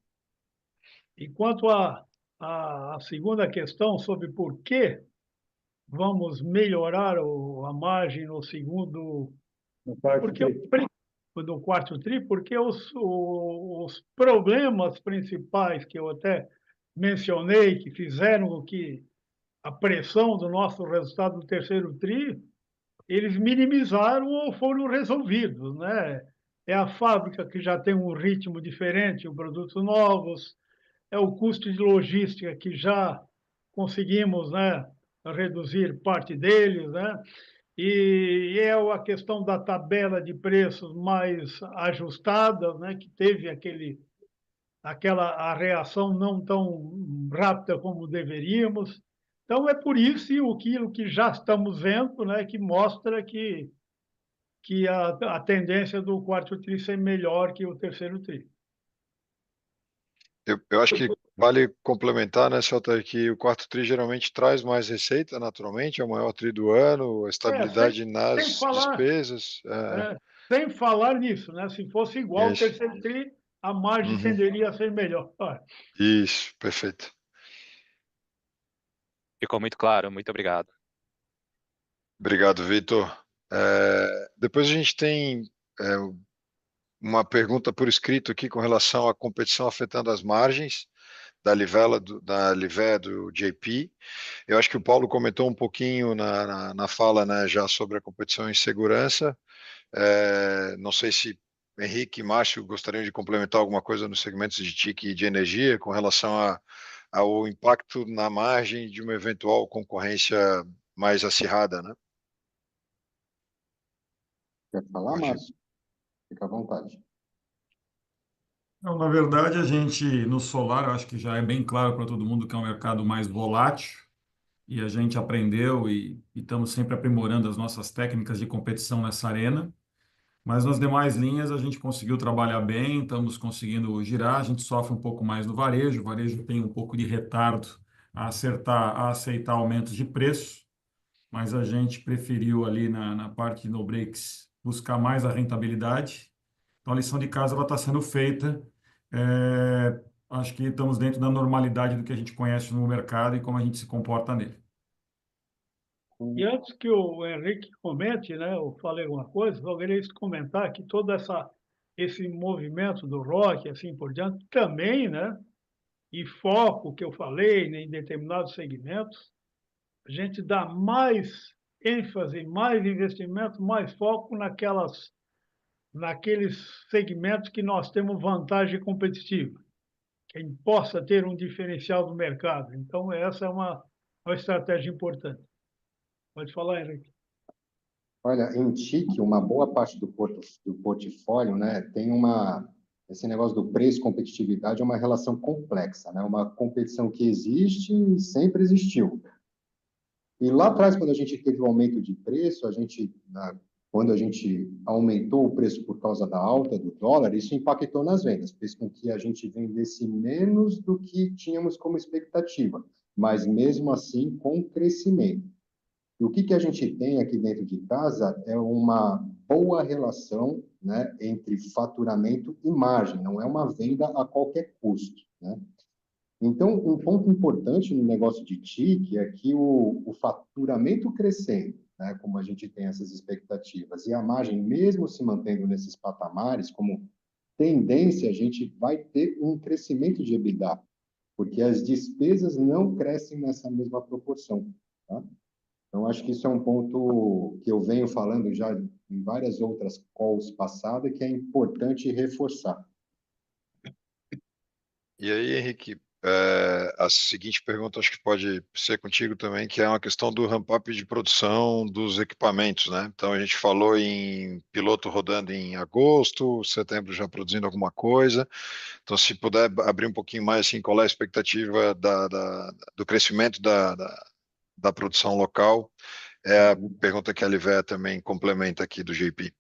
E quanto à segunda questão sobre por que vamos melhorar a margem no segundo, No quarto porque tri. do quarto tri, porque os problemas principais que eu até mencionei, que fizeram com que a pressão do nosso resultado do terceiro tri, eles minimizaram ou foram resolvidos, né? É a fábrica que já tem um ritmo diferente, os produtos novos, é o custo de logística que já conseguimos, né, reduzir parte deles, né? E é a questão da tabela de preços mais ajustada, né, que teve aquela reação não tão rápida como deveríamos. Então, é por isso e aquilo que já estamos vendo, né, que mostra que a tendência do quarto tri ser melhor que o terceiro tri. Eu acho que vale complementar, né, Celta, que o quarto tri geralmente traz mais receita, naturalmente, é o maior tri do ano, a estabilidade nas despesas. Sem falar nisso, né? Se fosse igual ao Isso. terceiro tri, a margem tenderia a ser melhor. Isso, perfeito. Ficou muito claro, muito obrigado. Obrigado, Vitor. Depois a gente tem uma pergunta por escrito aqui com relação à competição afetando as margens da Livé do JP. Eu acho que o Paulo comentou um pouquinho na fala, né, já sobre a competição em segurança. Não sei se Henrique e Márcio gostariam de complementar alguma coisa nos segmentos de TIC e de energia com relação ao impacto na margem de uma eventual concorrência mais acirrada, né? Quer falar, Márcio? Fica à vontade. Não, na verdade, a gente, no solar, eu acho que já é bem claro para todo mundo que é um mercado mais volátil e a gente aprendeu e estamos sempre aprimorando as nossas técnicas de competição nessa arena. Mas nas demais linhas a gente conseguiu trabalhar bem, estamos conseguindo girar, a gente sofre um pouco mais no varejo, o varejo tem um pouco de retardo a aceitar aumentos de preço, mas a gente preferiu ali na parte de no breaks buscar mais a rentabilidade. Então a lição de casa está sendo feita. Acho que estamos dentro da normalidade do que a gente conhece no mercado e como a gente se comporta nele. E antes que o Henrique comente, né, eu falei uma coisa, eu queria comentar que todo esse movimento do rock, assim por diante, também, né, e foco que eu falei, né, em determinados segmentos, a gente dá mais ênfase, mais investimento, mais foco naqueles segmentos que nós temos vantagem competitiva, quem possa ter um diferencial do mercado. Então, essa é uma estratégia importante. Pode falar, Henrique. Olha, em TIC, uma boa parte do portfólio, né, tem esse negócio do preço, competitividade é uma relação complexa, né, uma competição que existe e sempre existiu. E lá atrás, quando a gente teve o aumento de preço, quando a gente aumentou o preço por causa da alta do dólar, isso impactou nas vendas, fez com que a gente vendesse menos do que tínhamos como expectativa, mas mesmo assim com crescimento. E o que a gente tem aqui dentro de casa é uma boa relação, né, entre faturamento e margem, não é uma venda a qualquer custo, né? Então, um ponto importante no negócio de TIC é que o faturamento crescendo, né, como a gente tem essas expectativas, e a margem mesmo se mantendo nesses patamares, como tendência, a gente vai ter um crescimento de EBITDA, porque as despesas não crescem nessa mesma proporção, tá? Então, acho que isso é um ponto que eu venho falando já em várias outras calls passadas, que é importante reforçar. E aí, Henrique, a seguinte pergunta acho que pode ser contigo também, que é uma questão do ramp-up de produção dos equipamentos, né? Então, a gente falou em piloto rodando em agosto, setembro já produzindo alguma coisa. Então, se puder abrir um pouquinho mais, assim, qual é a expectativa do crescimento da produção local, é a pergunta que a Livé também complementa aqui do GP.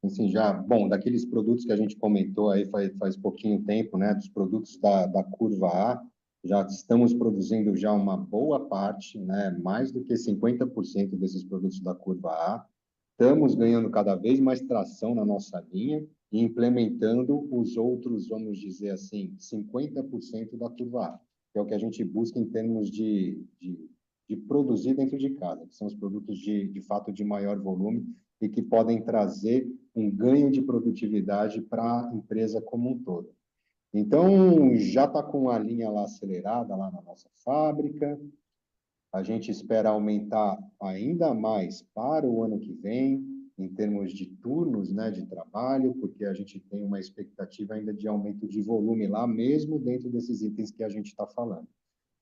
Assim, bom, daqueles produtos que a gente comentou aí faz pouquinho tempo, né, dos produtos da curva A, já estamos produzindo já uma boa parte, né, mais do que 50% desses produtos da curva A. Estamos ganhando cada vez mais tração na nossa linha e implementando os outros, vamos dizer assim, 50% da curva A, que é o que a gente busca em termos de produzir dentro de casa, que são os produtos de fato de maior volume e que podem trazer um ganho de produtividade para a empresa como um todo. Então, já está com a linha lá acelerada lá na nossa fábrica, a gente espera aumentar ainda mais para o ano que vem, em termos de turnos, né, de trabalho, porque a gente tem uma expectativa ainda de aumento de volume lá, mesmo dentro desses itens que a gente está falando.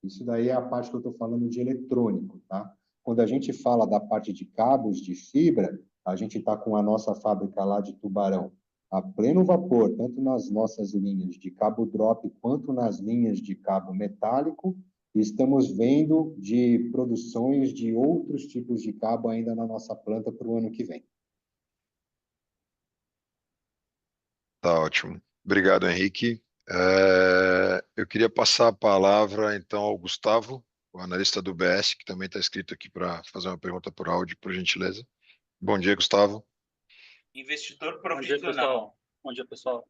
Isso daí é a parte que eu estou falando de eletrônico, tá? Quando a gente fala da parte de cabos de fibra, a gente está com a nossa fábrica lá de Tubarão a pleno vapor, tanto nas nossas linhas de cabo drop quanto nas linhas de cabo metálico. E estamos vendo de produções de outros tipos de cabo ainda na nossa planta para o ano que vem. Tá ótimo. Obrigado, Henrique. Eu queria passar a palavra, então, ao Gustavo, o analista do BS, que também está inscrito aqui para fazer uma pergunta por áudio, por gentileza. Bom dia, Gustavo. Investidor profissional. Bom dia, pessoal.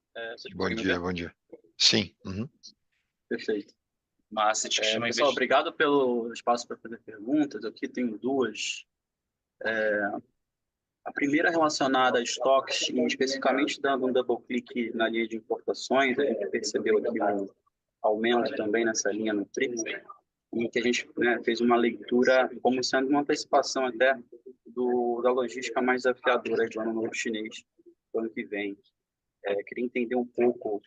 Bom dia. Sim. Uhum. Perfeito. Mas, pessoal, obrigado pelo espaço para fazer perguntas. Aqui tenho duas. A primeira relacionada a estoques, especificamente dando um double clique na linha de importações. A gente percebeu aqui um aumento também nessa linha no TRI, em que a gente, né, fez uma leitura como sendo uma antecipação até da logística mais desafiadora do ano novo chinês, do ano que vem. Queria entender um pouco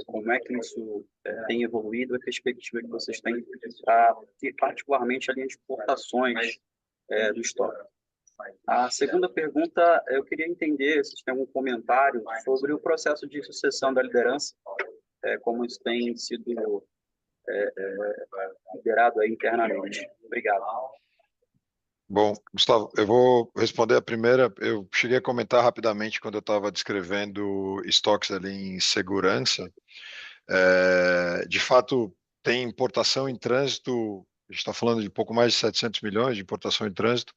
como é que isso tem evoluído, a perspectiva que vocês têm para ter particularmente a linha de exportações do estoque. A segunda pergunta, eu queria entender se tem algum comentário sobre o processo de sucessão da liderança, como isso tem sido liderado aí internamente. Obrigado. Bom, Gustavo, eu vou responder a primeira. Eu cheguei a comentar rapidamente quando eu estava descrevendo estoques ali em segurança. De fato, tem importação em trânsito, a gente está falando de pouco mais de 700 milhões de importação em trânsito,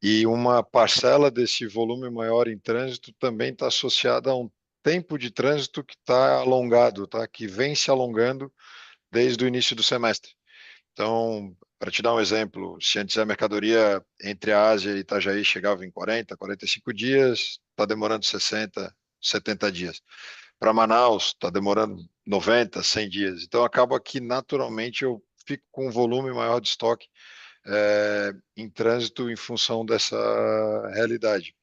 e uma parcela desse volume maior em trânsito também está associada a um tempo de trânsito que está alongado, tá? Que vem se alongando desde o início do semestre. Então, para te dar um exemplo, se antes a mercadoria entre a Ásia e Itajaí chegava em 40, 45 dias, está demorando 60, 70 dias. Para Manaus, está demorando 90, 100 dias. Então, acaba que, naturalmente, eu fico com um volume maior de estoque em trânsito em função dessa realidade.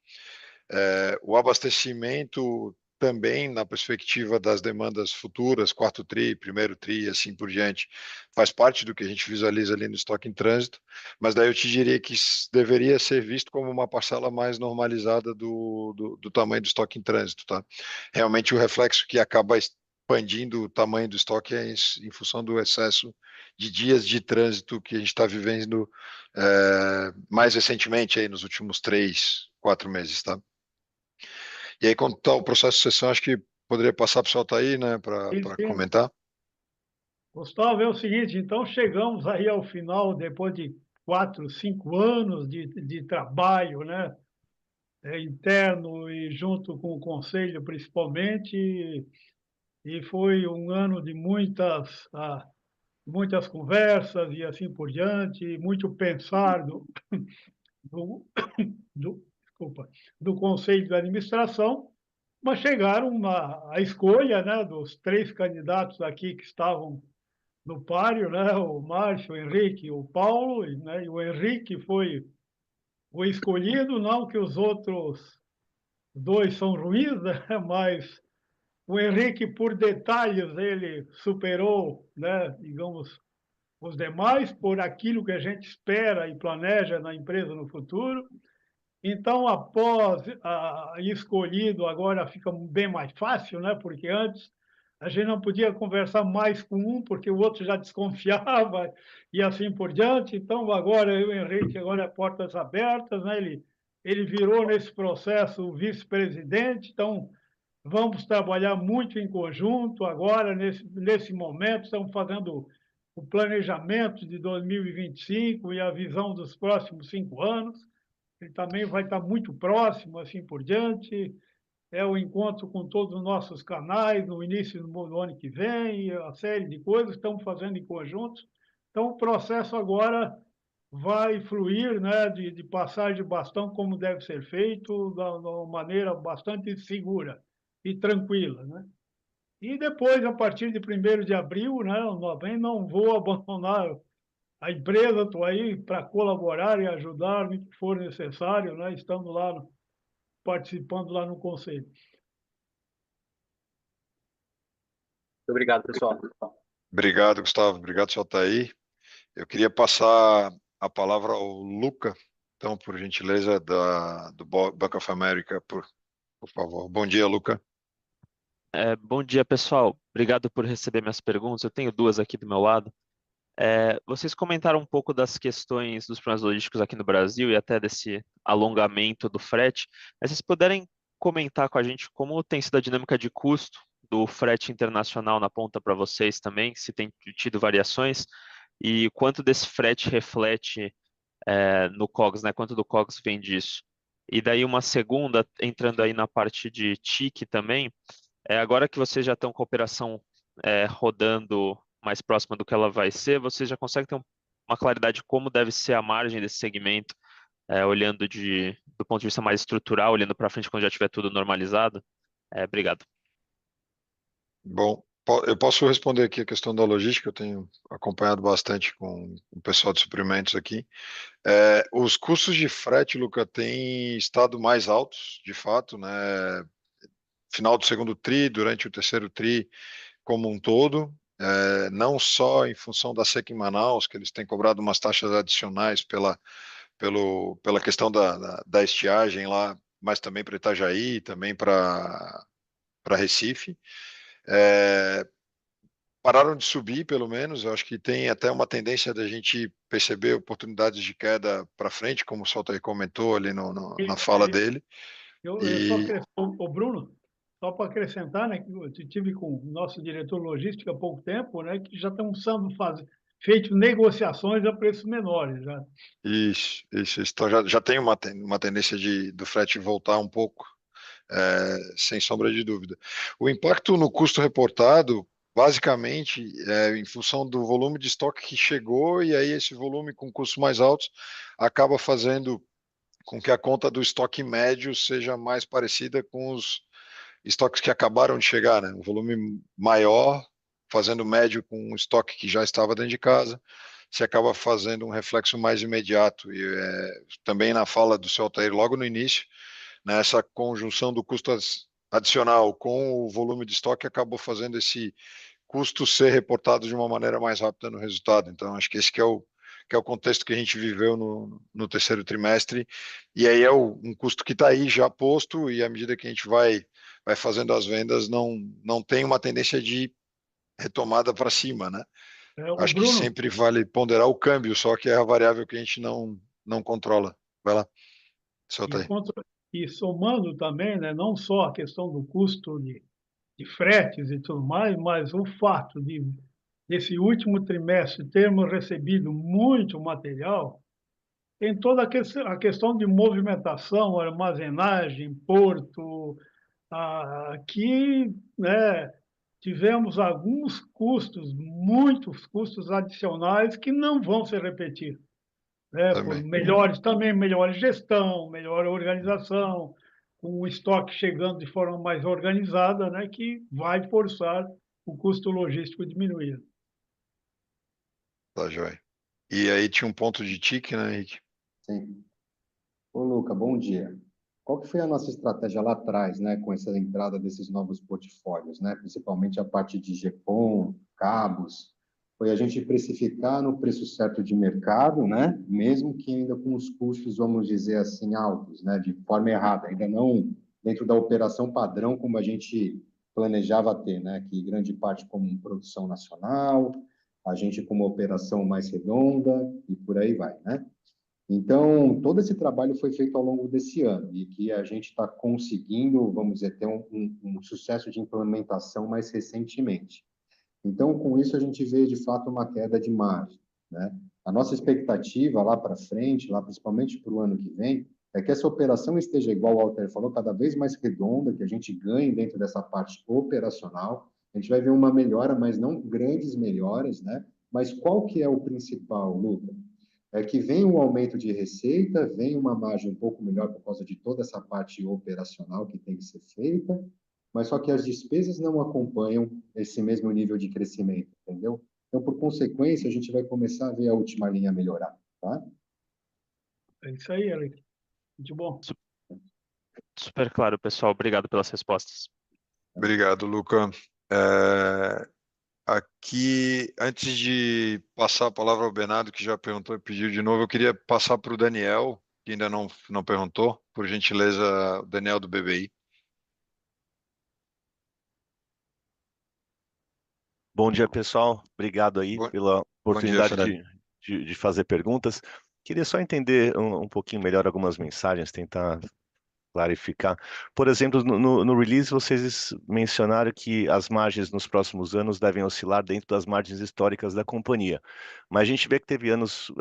O abastecimento também, na perspectiva das demandas futuras, quarto TRI, primeiro TRI e assim por diante, faz parte do que a gente visualiza ali no estoque em trânsito, mas daí eu te diria que deveria ser visto como uma parcela mais normalizada do tamanho do estoque em trânsito, tá? Realmente o reflexo que acaba expandindo o tamanho do estoque é em função do excesso de dias de trânsito que a gente está vivendo mais recentemente, aí, nos últimos 3, 4 meses, tá? E aí, quanto ao processo de sucessão, acho que poderia passar para o senhor Altair, né, para Sim. comentar. Gustavo, é o seguinte, então chegamos aí ao final, depois de 4, 5 anos de trabalho, né, interno e junto com o Conselho, principalmente, e foi um ano de muitas conversas e assim por diante, muito pensar do, desculpa, do Conselho de Administração, mas chegaram a escolha, né, dos 3 candidatos aqui que estavam no páreo, né, o Márcio, o Henrique e o Paulo, né, e o Henrique foi o escolhido, não que os outros 2 são ruins, né, mas o Henrique, por detalhes, ele superou, né, digamos, os demais, por aquilo que a gente espera e planeja na empresa no futuro. Então, após escolhido, agora fica bem mais fácil, né? Porque antes a gente não podia conversar mais com um, porque o outro já desconfiava e assim por diante. Então, agora eu e o Henrique, agora portas abertas, né? Ele virou nesse processo o vice-presidente, então vamos trabalhar muito em conjunto agora, nesse momento, estamos fazendo o planejamento de 2025 e a visão dos próximos 5 anos. Ele também vai estar muito próximo, assim por diante. É o encontro com todos os nossos canais no início do ano que vem, a série de coisas que estamos fazendo em conjunto. Então, o processo agora vai fluir, né, de passagem de bastão, como deve ser feito, de uma maneira bastante segura e tranquila, né? E depois, a partir de 1º de abril, né, não vou abandonar a empresa, estou aí para colaborar e ajudar no que for necessário, né? Estando lá, participando lá no conselho. Obrigado, pessoal. Obrigado, Gustavo. Obrigado, senhor Altair. Eu queria passar a palavra ao Luca, então, por gentileza, do Bank of America, por favor. Bom dia, Luca. Bom dia, pessoal. Obrigado por receber minhas perguntas. Eu tenho 2 aqui do meu lado. Vocês comentaram um pouco das questões dos problemas logísticos aqui no Brasil e até desse alongamento do frete. Mas vocês puderem comentar com a gente como tem sido a dinâmica de custo do frete internacional na ponta para vocês também, se tem tido variações e quanto desse frete reflete no COGS, né? Quanto do COGS vem disso? E daí uma segunda, entrando aí na parte de TIC também, agora que vocês já estão com a operação rodando mais próxima do que ela vai ser, vocês já conseguem ter uma claridade de como deve ser a margem desse segmento, olhando do ponto de vista mais estrutural, olhando para frente quando já tiver tudo normalizado? Obrigado. Bom, eu posso responder aqui a questão da logística, eu tenho acompanhado bastante com o pessoal de suprimentos aqui. Os custos de frete, Luca, têm estado mais altos, de fato, né? Final do 2º TRI, durante o 3º TRI como um todo, não só em função da seca em Manaus, que eles têm cobrado umas taxas adicionais pela questão da estiagem lá, mas também para Itajaí, também para Recife. Pararam de subir, pelo menos. Eu acho que tem até uma tendência da gente perceber oportunidades de queda para frente, como o Soltair comentou ali na fala dele. Eu só o Bruno, só para acrescentar, né, que eu tive com o nosso diretor logístico há pouco tempo, né, que já estamos feito negociações a preços menores já. Isso. Então já tem uma tendência do frete voltar um pouco, sem sombra de dúvida. O impacto no custo reportado, basicamente, em função do volume de estoque que chegou, e aí esse volume com custos mais altos acaba fazendo com que a conta do estoque médio seja mais parecida com os estoques que acabaram de chegar, né? Um volume maior, fazendo médio com um estoque que já estava dentro de casa, se acaba fazendo um reflexo mais imediato. E também na fala do seu Altair, logo no início, né, essa conjunção do custo adicional com o volume de estoque acabou fazendo esse custo ser reportado de uma maneira mais rápida no resultado. Então, acho que esse que é o contexto que a gente viveu no terceiro trimestre, e aí um custo que está aí já posto, e à medida que a gente vai fazendo as vendas, não tem uma tendência de retomada para cima, né? O Acho que Bruno, sempre vale ponderar o câmbio, só que é a variável que a gente não controla. Vai lá, solta aí. e somando também, né, não só a questão do custo de fretes e tudo mais, mas o fato desse último trimestre termos recebido muito material, tem toda a questão de movimentação, armazenagem, porto, aqui, né, tivemos alguns custos, muitos custos adicionais que não vão se repetir, né, por melhor gestão, melhor organização, com o estoque chegando de forma mais organizada, né, que vai forçar o custo logístico diminuir. Tá, joia. E aí tinha um ponto de tique, né, Henrique? Sim. Ô, Luca, bom dia. Qual que foi a nossa estratégia lá atrás, né, com essa entrada desses novos portfólios, né, principalmente a parte de GPON, cabos? Foi a gente precificar no preço certo de mercado, né, mesmo que ainda com os custos, vamos dizer assim, altos, né, de forma errada, ainda não dentro da operação padrão como a gente planejava ter, né, que grande parte como produção nacional, a gente com uma operação mais redonda e por aí vai, né? Então, todo esse trabalho foi feito ao longo desse ano e que a gente está conseguindo, vamos dizer, ter um sucesso de implementação mais recentemente. Então, com isso, a gente vê, de fato, uma queda de margem, né? A nossa expectativa lá para frente, lá principalmente para o ano que vem, é que essa operação esteja, igual o Walter falou, cada vez mais redonda, que a gente ganhe dentro dessa parte operacional. A gente vai ver uma melhora, mas não grandes melhoras, né? Mas qual que é o principal, Luca? É que vem um aumento de receita, vem uma margem um pouco melhor por causa de toda essa parte operacional que tem que ser feita, mas só que as despesas não acompanham esse mesmo nível de crescimento, entendeu? Então, por consequência, a gente vai começar a ver a última linha melhorar, tá? É isso aí, Eric. Muito bom. Super claro, pessoal. Obrigado pelas respostas. Obrigado, Luca. Aqui, antes de passar a palavra ao Bernardo, que já perguntou e pediu de novo, eu queria passar para o Daniel, que ainda não perguntou, por gentileza, o Daniel do BBI. Bom dia, pessoal. Obrigado aí pela oportunidade de fazer perguntas. Queria só entender um pouquinho melhor algumas mensagens, tentar clarificar. Por exemplo, no release, vocês mencionaram que as margens nos próximos anos devem oscilar dentro das margens históricas da companhia. Mas a gente vê que teve anos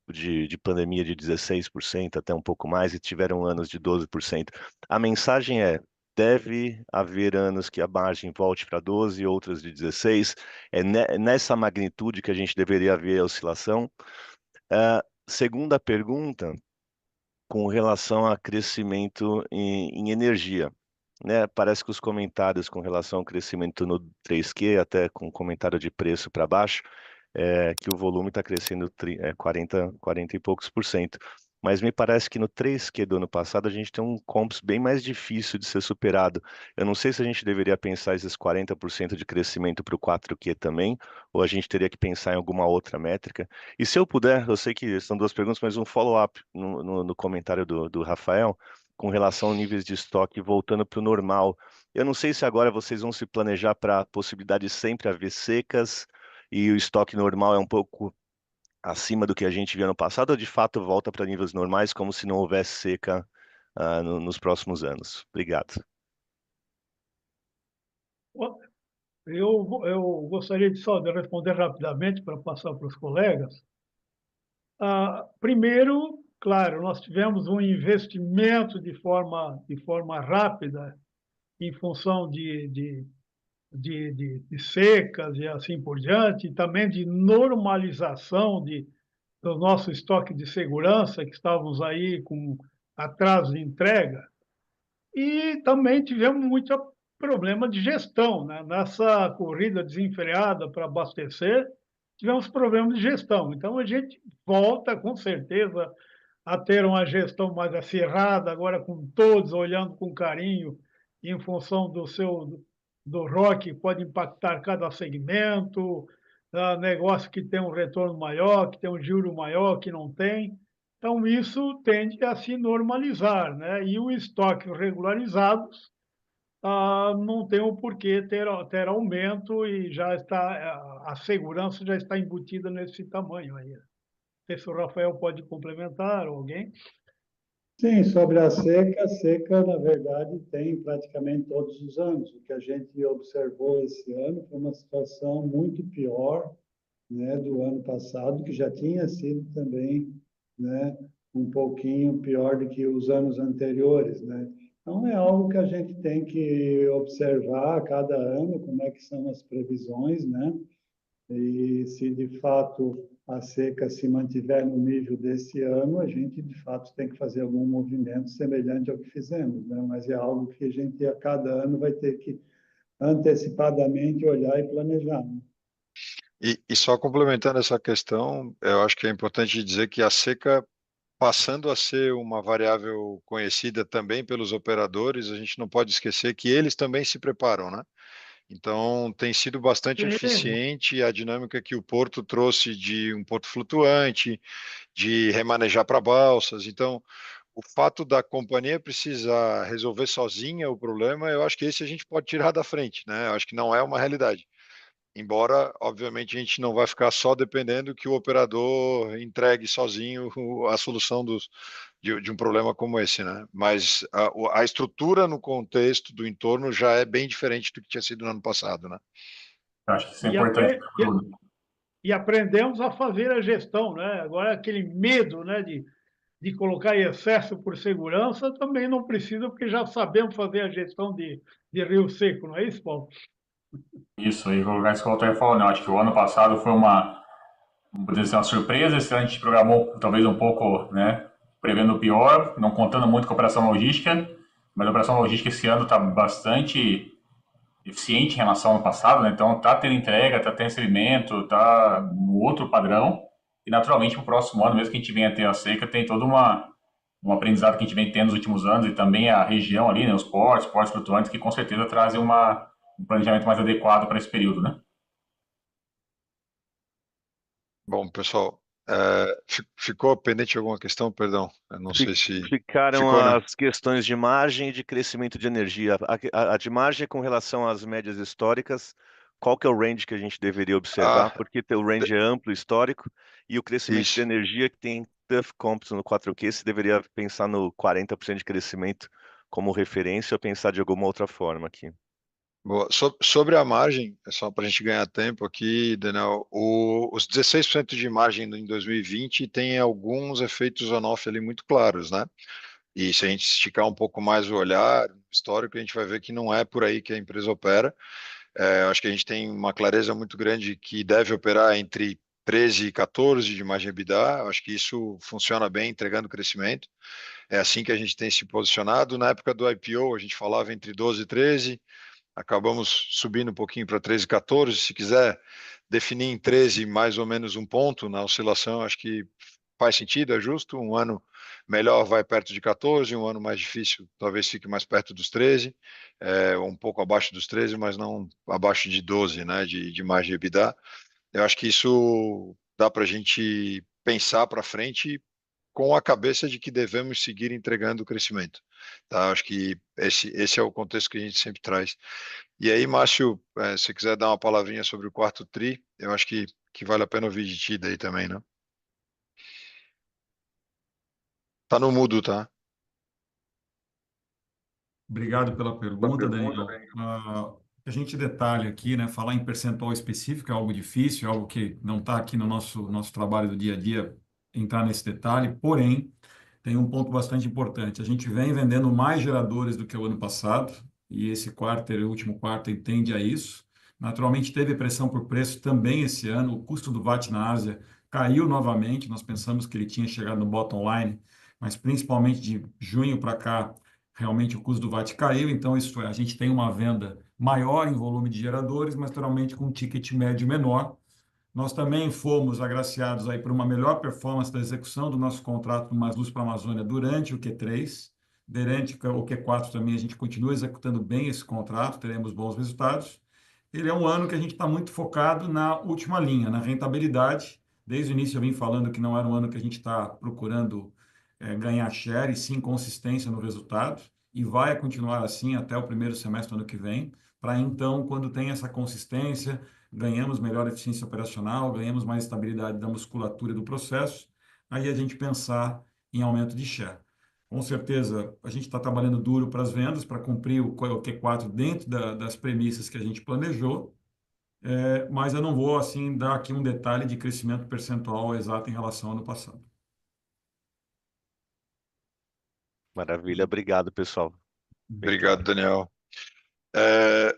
de pandemia de 16%, até um pouco mais, e tiveram anos de 12%. A mensagem é: deve haver anos que a margem volte para 12, outras de 16. É nessa magnitude que a gente deveria ver a oscilação. Segunda pergunta, com relação a crescimento em energia, né? Parece que os comentários com relação ao crescimento no 3Q, até com comentário de preço para baixo, que o volume está crescendo 40 e poucos %. Mas me parece que no 3Q do ano passado a gente tem um comps bem mais difícil de ser superado. Eu não sei se a gente deveria pensar esses 40% de crescimento para o 4Q também, ou a gente teria que pensar em alguma outra métrica. E se eu puder, eu sei que são duas perguntas, mas um follow-up no comentário do Rafael, com relação a níveis de estoque voltando para o normal. Eu não sei se agora vocês vão se planejar para a possibilidade de sempre haver secas, e o estoque normal é um pouco acima do que a gente viu ano passado, ou de fato volta para níveis normais, como se não houvesse seca nos próximos anos? Obrigado. Eu gostaria só de responder rapidamente para passar para os colegas. Primeiro, claro, nós tivemos um investimento de forma rápida em função de secas e assim por diante, e também de normalização do nosso estoque de segurança, que estávamos aí com atraso de entrega, e também tivemos muito problema de gestão, né? Nessa corrida desenfreada para abastecer, tivemos problemas de gestão. Então, a gente volta, com certeza, a ter uma gestão mais acirrada, agora com todos olhando com carinho em função do ROI que pode impactar cada segmento, negócio que tem um retorno maior, que tem um juro maior, que não tem. Então, isso tende a se normalizar, né? E os estoques regularizados não tem o porquê ter aumento e já está, a segurança já está embutida nesse tamanho aí. Não sei se o Rafael pode complementar, ou alguém. Sim, sobre a seca, na verdade, tem praticamente todos os anos. O que a gente observou esse ano foi uma situação muito pior, né, do ano passado, que já tinha sido também, né, um pouquinho pior do que os anos anteriores, né? Então, é algo que a gente tem que observar a cada ano, como é que são as previsões, né? E se de fato a seca se mantiver no nível desse ano, a gente de fato tem que fazer algum movimento semelhante ao que fizemos, né? Mas é algo que a gente a cada ano vai ter que antecipadamente olhar e planejar, né? E só complementando essa questão, eu acho que é importante dizer que a seca, passando a ser uma variável conhecida também pelos operadores, a gente não pode esquecer que eles também se preparam, né? Então, tem sido bastante eficiente a dinâmica que o porto trouxe de um porto flutuante, de remanejar para balsas. Então, o fato da companhia precisar resolver sozinha o problema, eu acho que esse a gente pode tirar da frente, né? Eu acho que não é uma realidade. Embora, obviamente, a gente não vai ficar só dependendo que o operador entregue sozinho a solução de um problema como esse, né? Mas a estrutura no contexto do entorno já é bem diferente do que tinha sido no ano passado, né? Eu acho que isso é importante para tudo. E aprendemos a fazer a gestão, né? Agora, aquele medo, né, de colocar excesso por segurança, também não precisa, porque já sabemos fazer a gestão de rio seco, não é isso, Paulo? Isso, aí colocar isso que o Walter falou, né? Eu acho que o ano passado foi vamos dizer, uma surpresa, esse ano a gente programou talvez um pouco, né, prevendo o pior, não contando muito com a operação logística, mas a operação logística esse ano está bastante eficiente em relação ao ano passado, né? Então está tendo entrega, está tendo recebimento, está no outro padrão, e naturalmente para o próximo ano, mesmo que a gente venha a ter a seca, tem todo um aprendizado que a gente vem tendo nos últimos anos, e também a região ali, né, os portos flutuantes, que com certeza trazem um planejamento mais adequado para esse período, né? Bom, pessoal, ficou pendente alguma questão? Perdão, eu não sei se Ficaram ficou, né? as questões de margem e de crescimento de energia. A de margem com relação às médias históricas, qual que é o range que a gente deveria observar? Porque o range é amplo, histórico, e o crescimento de energia que tem tough comps no 4Q, se deveria pensar no 40% de crescimento como referência ou pensar de alguma outra forma aqui? Boa. Sobre a margem, é só para a gente ganhar tempo aqui, Daniel, os 16% de margem em 2020 tem alguns efeitos on-off ali muito claros, né? E se a gente esticar um pouco mais o olhar histórico, a gente vai ver que não é por aí que a empresa opera. Acho que a gente tem uma clareza muito grande que deve operar entre 13 e 14 de margem EBITDA. Acho que isso funciona bem, entregando crescimento. É assim que a gente tem se posicionado. Na época do IPO, a gente falava entre 12 e 13, acabamos subindo um pouquinho para 13 e 14. Se quiser definir em 13 mais ou menos um ponto na oscilação, acho que faz sentido, é justo. Um ano melhor vai perto de 14, um ano mais difícil talvez fique mais perto dos 13, um pouco abaixo dos 13, mas não abaixo de 12, né, de margem de EBITDA. Eu acho que isso dá para a gente pensar para frente com a cabeça de que devemos seguir entregando o crescimento. Tá? Acho que esse é o contexto que a gente sempre traz. E aí, Márcio, se quiser dar uma palavrinha sobre o quarto tri, eu acho que vale a pena ouvir de ti daí também, né? Tá no mudo, tá? Obrigado pela pergunta, Daniel. A gente detalha aqui, né? Falar em percentual específico é algo difícil, é algo que não está aqui no nosso trabalho do dia a dia, entrar nesse detalhe, porém, tem um ponto bastante importante. A gente vem vendendo mais geradores do que o ano passado, e esse o último quarto, tende a isso. Naturalmente, teve pressão por preço também esse ano, o custo do VAT na Ásia caiu novamente, nós pensamos que ele tinha chegado no bottom line, mas principalmente de junho para cá, realmente o custo do VAT caiu, então isso a gente tem uma venda maior em volume de geradores, mas naturalmente com um ticket médio menor, Nós também fomos agraciados aí por uma melhor performance da execução do nosso contrato do Mais Luz para a Amazônia durante o Q3. Durante o Q4 também a gente continua executando bem esse contrato, teremos bons resultados. Ele é um ano que a gente está muito focado na última linha, na rentabilidade. Desde o início eu vim falando que não era um ano que a gente está procurando ganhar share, e sim consistência no resultado, e vai continuar assim até o primeiro semestre do ano que vem, para então, quando tem essa consistência, ganhamos melhor eficiência operacional, ganhamos mais estabilidade da musculatura do processo, aí a gente pensar em aumento de share. Com certeza, a gente está trabalhando duro para as vendas, para cumprir o Q4 dentro das premissas que a gente planejou, mas eu não vou assim dar aqui um detalhe de crescimento percentual exato em relação ao ano passado. Maravilha, obrigado, pessoal. Obrigado, Daniel.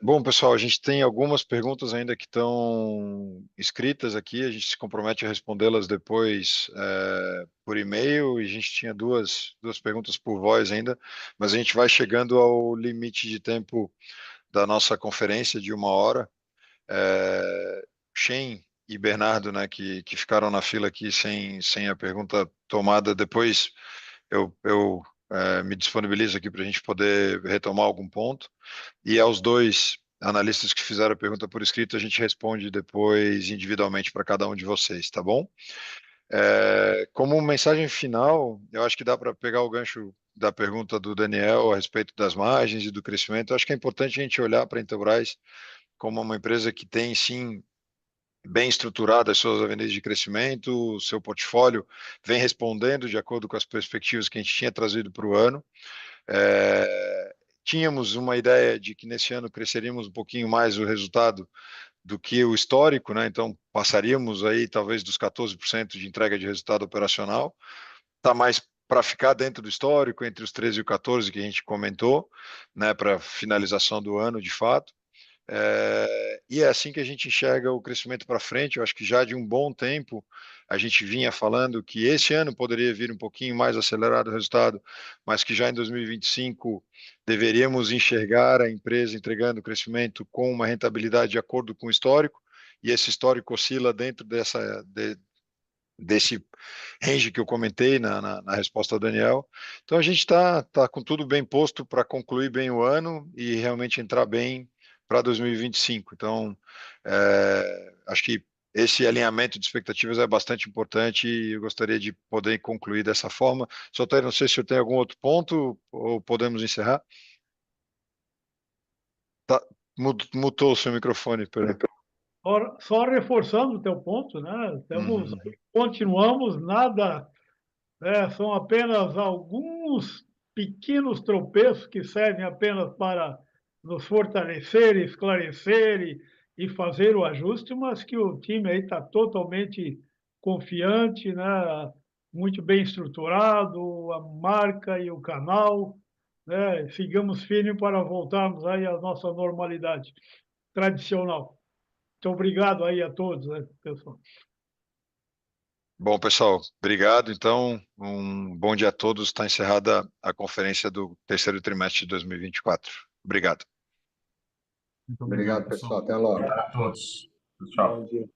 Bom, pessoal, a gente tem algumas perguntas ainda que estão escritas aqui, a gente se compromete a respondê-las depois por e-mail, e a gente tinha duas perguntas por voz ainda, mas a gente vai chegando ao limite de tempo da nossa conferência de 1 hora. Shen e Bernardo, né, que ficaram na fila aqui sem a pergunta tomada, depois eu me disponibilizo aqui para a gente poder retomar algum ponto. E aos dois analistas que fizeram a pergunta por escrito, a gente responde depois individualmente para cada um de vocês, tá bom? Como mensagem final, eu acho que dá para pegar o gancho da pergunta do Daniel a respeito das margens e do crescimento. Eu acho que é importante a gente olhar para a Intelbras como uma empresa que tem, sim, bem estruturada as suas avenidas de crescimento, o seu portfólio vem respondendo de acordo com as perspectivas que a gente tinha trazido para o ano. Tínhamos uma ideia de que nesse ano cresceríamos um pouquinho mais o resultado do que o histórico, né? Então passaríamos aí talvez dos 14% de entrega de resultado operacional. Está mais para ficar dentro do histórico, entre os 13 e o 14 que a gente comentou, né? Para finalização do ano, de fato. E é assim que a gente enxerga o crescimento para frente. Eu acho que já de um bom tempo a gente vinha falando que esse ano poderia vir um pouquinho mais acelerado o resultado, mas que já em 2025 deveríamos enxergar a empresa entregando crescimento com uma rentabilidade de acordo com o histórico, e esse histórico oscila dentro desse range que eu comentei na resposta ao Daniel. Então a gente está com tudo bem posto para concluir bem o ano e realmente entrar bem para 2025. Então, acho que esse alinhamento de expectativas é bastante importante e eu gostaria de poder concluir dessa forma. Solteiro, não sei se eu tenho algum outro ponto ou podemos encerrar. Mutou o seu microfone, perdão. Só reforçando o teu ponto, né? Continuamos, nada, são apenas alguns pequenos tropeços que servem apenas para nos fortalecer, esclarecer e fazer o ajuste, mas que o time aí está totalmente confiante, né? Muito bem estruturado, a marca e o canal, né? Sigamos firmes para voltarmos aí à nossa normalidade tradicional. Muito obrigado aí a todos, né, pessoal. Bom, pessoal, obrigado. Então, um bom dia a todos. Está encerrada a conferência do terceiro trimestre de 2024. Obrigado. Muito obrigado, pessoal. Até logo. Obrigado a todos. Tchau. Bom dia.